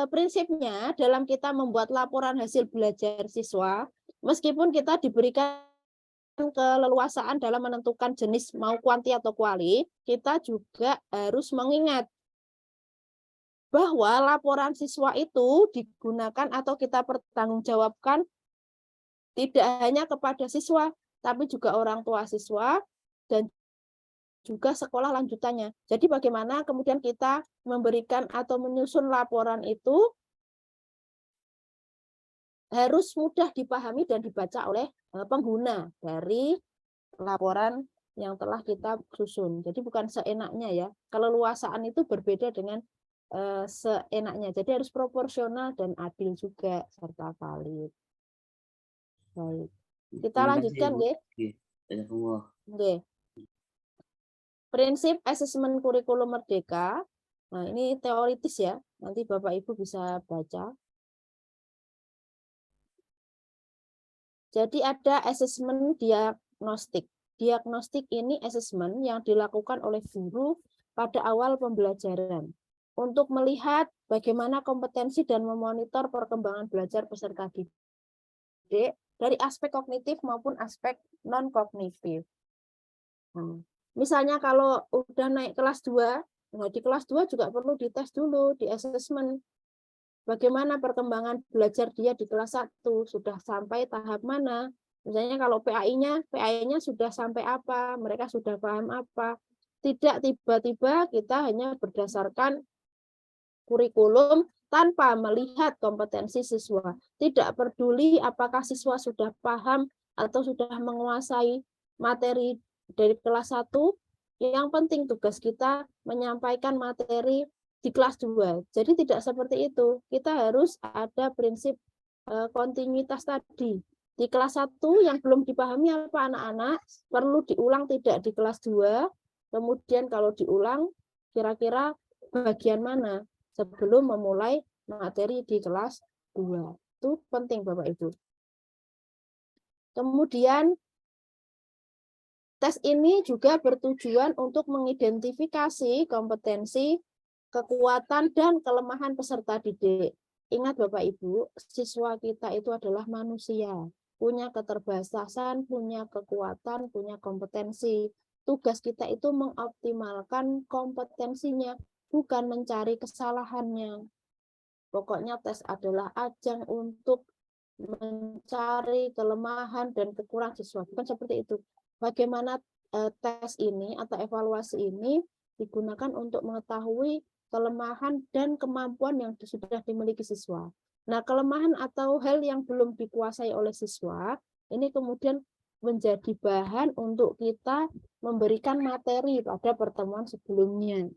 prinsipnya dalam kita membuat laporan hasil belajar siswa, meskipun kita diberikan keleluasaan dalam menentukan jenis mau kuanti atau kuali, kita juga harus mengingat bahwa laporan siswa itu digunakan atau kita pertanggungjawabkan tidak hanya kepada siswa, tapi juga orang tua siswa dan juga sekolah lanjutannya. Jadi bagaimana kemudian kita memberikan atau menyusun laporan itu harus mudah dipahami dan dibaca oleh pengguna dari laporan yang telah kita susun. Jadi bukan seenaknya ya. Keleluasaan itu berbeda dengan seenaknya. Jadi harus proporsional dan adil juga serta valid. Baik. Kita Terima kasih, lanjutkan, Bu. nggih. Jazakumullah. Nggih. Prinsip asesmen kurikulum merdeka. Nah, ini teoritis ya. Nanti Bapak Ibu bisa baca. Jadi ada asesmen diagnostik. Diagnostik ini asesmen yang dilakukan oleh guru pada awal pembelajaran untuk melihat bagaimana kompetensi dan memonitor perkembangan belajar peserta didik dari aspek kognitif maupun aspek non-kognitif. Misalnya kalau udah naik kelas 2, nah di kelas 2 juga perlu dites dulu, di asesmen. Bagaimana perkembangan belajar dia di kelas 1, sudah sampai tahap mana? Misalnya kalau PAI-nya sudah sampai apa, mereka sudah paham apa. Tidak tiba-tiba kita hanya berdasarkan kurikulum tanpa melihat kompetensi siswa. Tidak peduli apakah siswa sudah paham atau sudah menguasai materi dari kelas 1, yang penting tugas kita menyampaikan materi di kelas 2. Jadi tidak seperti itu. Kita harus ada prinsip kontinuitas tadi. Di kelas 1 yang belum dipahami apa anak-anak, perlu diulang tidak di kelas 2. Kemudian kalau diulang, kira-kira bagian mana sebelum memulai materi di kelas 2. Itu penting Bapak Ibu. Kemudian tes ini juga bertujuan untuk mengidentifikasi kompetensi, kekuatan, dan kelemahan peserta didik. Ingat Bapak Ibu, siswa kita itu adalah manusia, punya keterbatasan, punya kekuatan, punya kompetensi. Tugas kita itu mengoptimalkan kompetensinya, bukan mencari kesalahannya. Pokoknya tes adalah ajang untuk mencari kelemahan dan kekurangan siswa. Bukan seperti itu. Bagaimana tes ini atau evaluasi ini digunakan untuk mengetahui kelemahan dan kemampuan yang sudah dimiliki siswa. Nah, kelemahan atau hal yang belum dikuasai oleh siswa, ini kemudian menjadi bahan untuk kita memberikan materi pada pertemuan sebelumnya.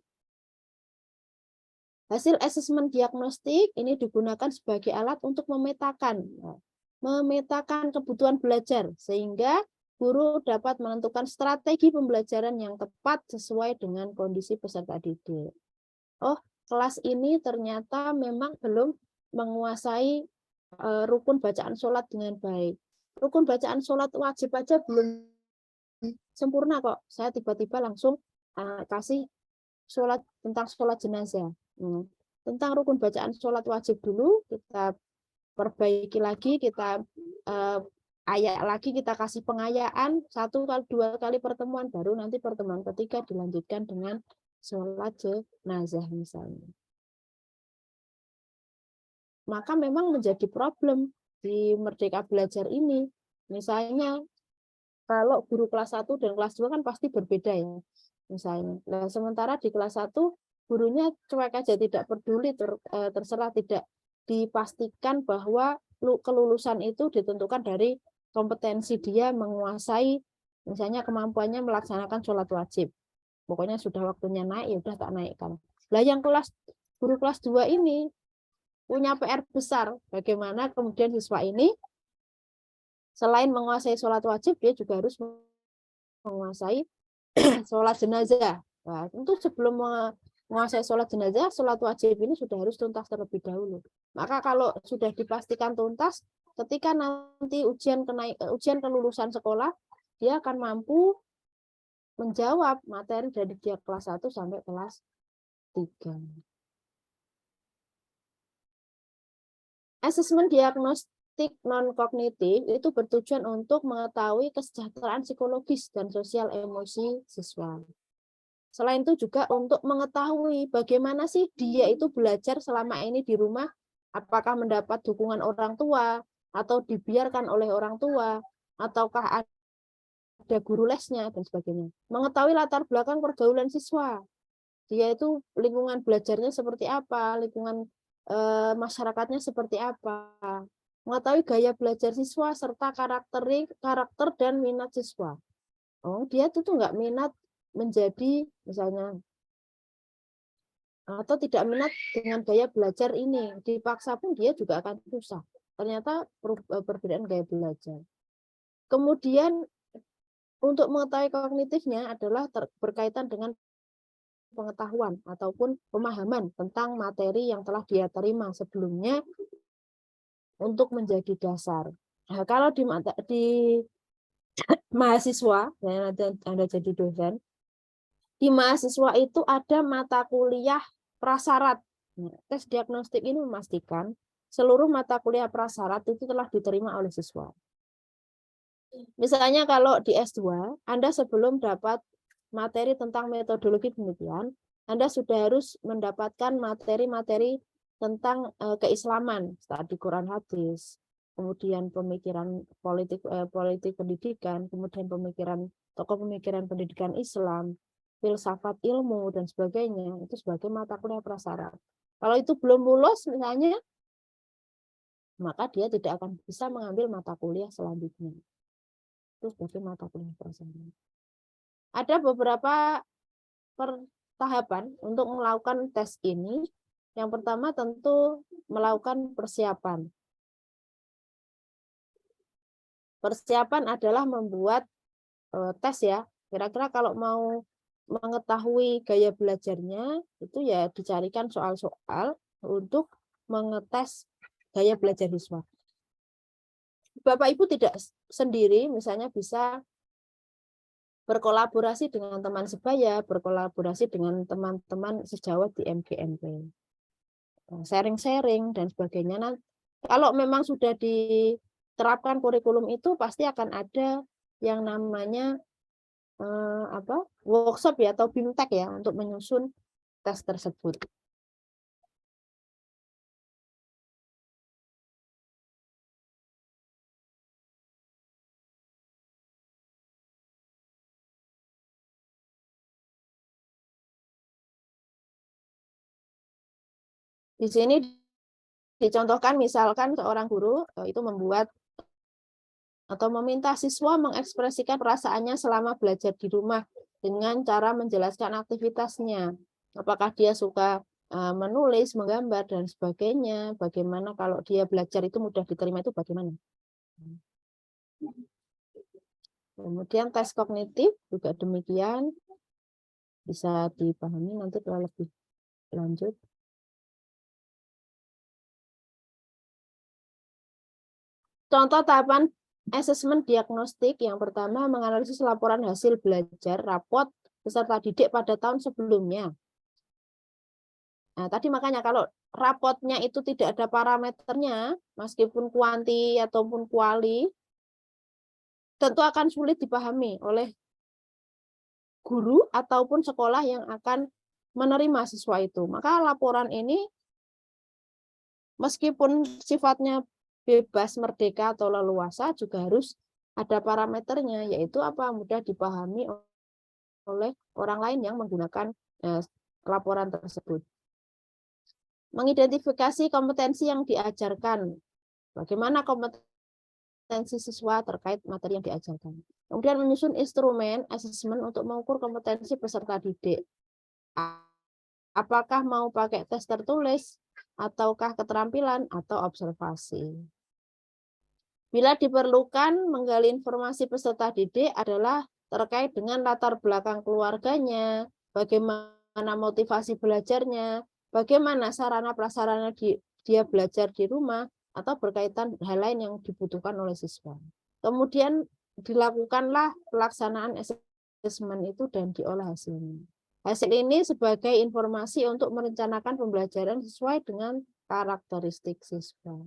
Hasil asesmen diagnostik ini digunakan sebagai alat untuk memetakan kebutuhan belajar, sehingga guru dapat menentukan strategi pembelajaran yang tepat sesuai dengan kondisi peserta didik. Oh, kelas ini ternyata memang belum menguasai rukun bacaan sholat dengan baik. Rukun bacaan sholat wajib aja belum sempurna kok. Saya tiba-tiba langsung kasih tentang sholat jenazah. Tentang rukun bacaan sholat wajib dulu, kita perbaiki lagi, kita ayak lagi, kita kasih pengayaan 1 kali 2 kali pertemuan, baru nanti pertemuan ketiga dilanjutkan dengan sholat jenazah misalnya. Maka memang menjadi problem di Merdeka Belajar ini. Misalnya kalau guru kelas 1 dan kelas 2 kan pasti berbeda ya. Misalnya. Nah, sementara di kelas 1 gurunya cuek aja, tidak peduli, terserah, tidak dipastikan bahwa kelulusan itu ditentukan dari kompetensi dia menguasai, misalnya kemampuannya melaksanakan sholat wajib. Pokoknya sudah waktunya naik, ya udah tak naikkan. Lah yang guru kelas 2 ini punya PR besar, bagaimana kemudian siswa ini selain menguasai sholat wajib, dia juga harus menguasai sholat jenazah. Nah, tentu sebelum menguasai sholat jenazah, sholat wajib ini sudah harus tuntas terlebih dahulu. Maka kalau sudah dipastikan tuntas, ketika nanti ujian kelulusan sekolah, dia akan mampu menjawab materi dari dia kelas 1 sampai kelas 3. Asesmen diagnostik non-kognitif itu bertujuan untuk mengetahui kesejahteraan psikologis dan sosial emosi siswa. Selain itu juga untuk mengetahui bagaimana sih dia itu belajar selama ini di rumah, apakah mendapat dukungan orang tua, atau dibiarkan oleh orang tua, ataukah ada guru lesnya, dan sebagainya. Mengetahui latar belakang pergaulan siswa. Dia itu lingkungan belajarnya seperti apa, lingkungan masyarakatnya seperti apa. Mengetahui gaya belajar siswa, serta karakter dan minat siswa. Oh, dia tuh nggak minat menjadi misalnya atau tidak minat dengan gaya belajar ini, dipaksa pun dia juga akan susah. Ternyata perbedaan gaya belajar. Kemudian untuk mengetahui kognitifnya adalah berkaitan dengan pengetahuan ataupun pemahaman tentang materi yang telah dia terima sebelumnya untuk menjadi dasar. Nah, kalau di mahasiswa, Anda jadi dosen, di mahasiswa itu ada mata kuliah prasyarat. Tes diagnostik ini memastikan seluruh mata kuliah prasyarat itu telah diterima oleh siswa. Misalnya kalau di S2, Anda sebelum dapat materi tentang metodologi penelitian, Anda sudah harus mendapatkan materi-materi tentang keislaman, studi Quran hadis, kemudian pemikiran politik pendidikan, kemudian tokoh pemikiran pendidikan Islam, filsafat ilmu, dan sebagainya, itu sebagai mata kuliah prasyarat. Kalau itu belum lulus misalnya, maka dia tidak akan bisa mengambil mata kuliah selanjutnya. Itu sebagai mata kuliah prasyarat. Ada beberapa tahapan untuk melakukan tes ini. Yang pertama tentu melakukan persiapan. Persiapan adalah membuat tes ya. Kira-kira kalau mau mengetahui gaya belajarnya, itu ya dicarikan soal-soal untuk mengetes gaya belajar siswa. Bapak Ibu tidak sendiri, misalnya bisa berkolaborasi dengan teman sebaya, berkolaborasi dengan teman-teman sejawat di MGMP. Sharing-sharing dan sebagainya. Nah, kalau memang sudah diterapkan kurikulum itu, pasti akan ada yang namanya workshop ya atau BIMTEK ya untuk menyusun tes tersebut. Di sini dicontohkan misalkan seorang guru itu membuat atau meminta siswa mengekspresikan perasaannya selama belajar di rumah dengan cara menjelaskan aktivitasnya. Apakah dia suka menulis, menggambar, dan sebagainya. Bagaimana kalau dia belajar itu mudah diterima itu bagaimana. Kemudian tes kognitif juga demikian. Bisa dipahami nanti kalau lebih lanjut. Contoh tahapan asesmen diagnostik yang pertama menganalisis laporan hasil belajar rapot peserta didik pada tahun sebelumnya. Nah, tadi makanya kalau rapotnya itu tidak ada parameternya, meskipun kuanti ataupun kuali, tentu akan sulit dipahami oleh guru ataupun sekolah yang akan menerima siswa itu. Maka laporan ini meskipun sifatnya bebas, merdeka, atau leluasa juga harus ada parameternya, yaitu apa? Mudah dipahami oleh orang lain yang menggunakan laporan tersebut. Mengidentifikasi kompetensi yang diajarkan. Bagaimana kompetensi siswa terkait materi yang diajarkan. Kemudian menyusun instrumen asesmen untuk mengukur kompetensi peserta didik. Apakah mau pakai tes tertulis, ataukah keterampilan, atau observasi. Bila diperlukan, menggali informasi peserta didik adalah terkait dengan latar belakang keluarganya, bagaimana motivasi belajarnya, bagaimana sarana prasarana dia belajar di rumah, atau berkaitan hal lain yang dibutuhkan oleh siswa. Kemudian dilakukanlah pelaksanaan asesmen itu dan diolah hasilnya. Hasil ini sebagai informasi untuk merencanakan pembelajaran sesuai dengan karakteristik siswa.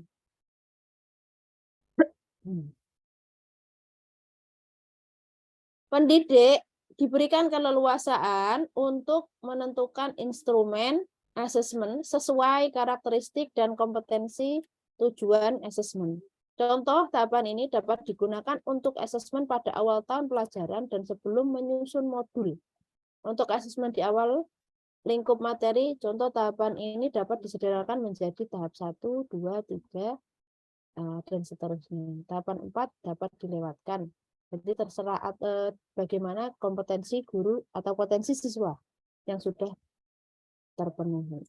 Pendidik diberikan keleluasaan untuk menentukan instrumen asesmen sesuai karakteristik dan kompetensi tujuan asesmen. Contoh tahapan ini dapat digunakan untuk asesmen pada awal tahun pelajaran dan sebelum menyusun modul. Untuk asesmen di awal lingkup materi, contoh tahapan ini dapat disederhanakan menjadi tahap 1, 2, 3, dan seterusnya. Tahapan 4 dapat dilewatkan. Jadi terserah bagaimana kompetensi guru atau potensi siswa yang sudah terpenuhi.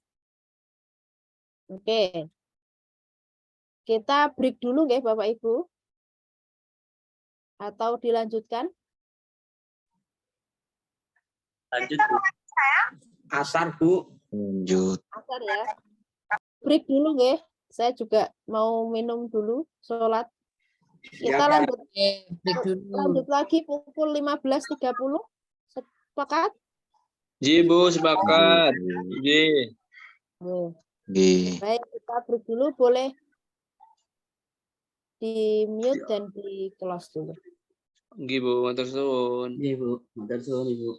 Oke. Kita break dulu nggih Bapak Ibu. Atau dilanjutkan? Lanjut, Bu. Asar, Bu. Lanjut. Asar ya. Break dulu nggih. Saya juga mau minum dulu, sholat. Kita lanjut. Lanjut lagi pukul 15.30. Sepakat? Ji, Bu, sepakat. Ji. Baik, kita break dulu. Boleh di mute dan di close dulu. Ji, Bu, matur suwun. Iya, Bu. Matur suwun, Ibu.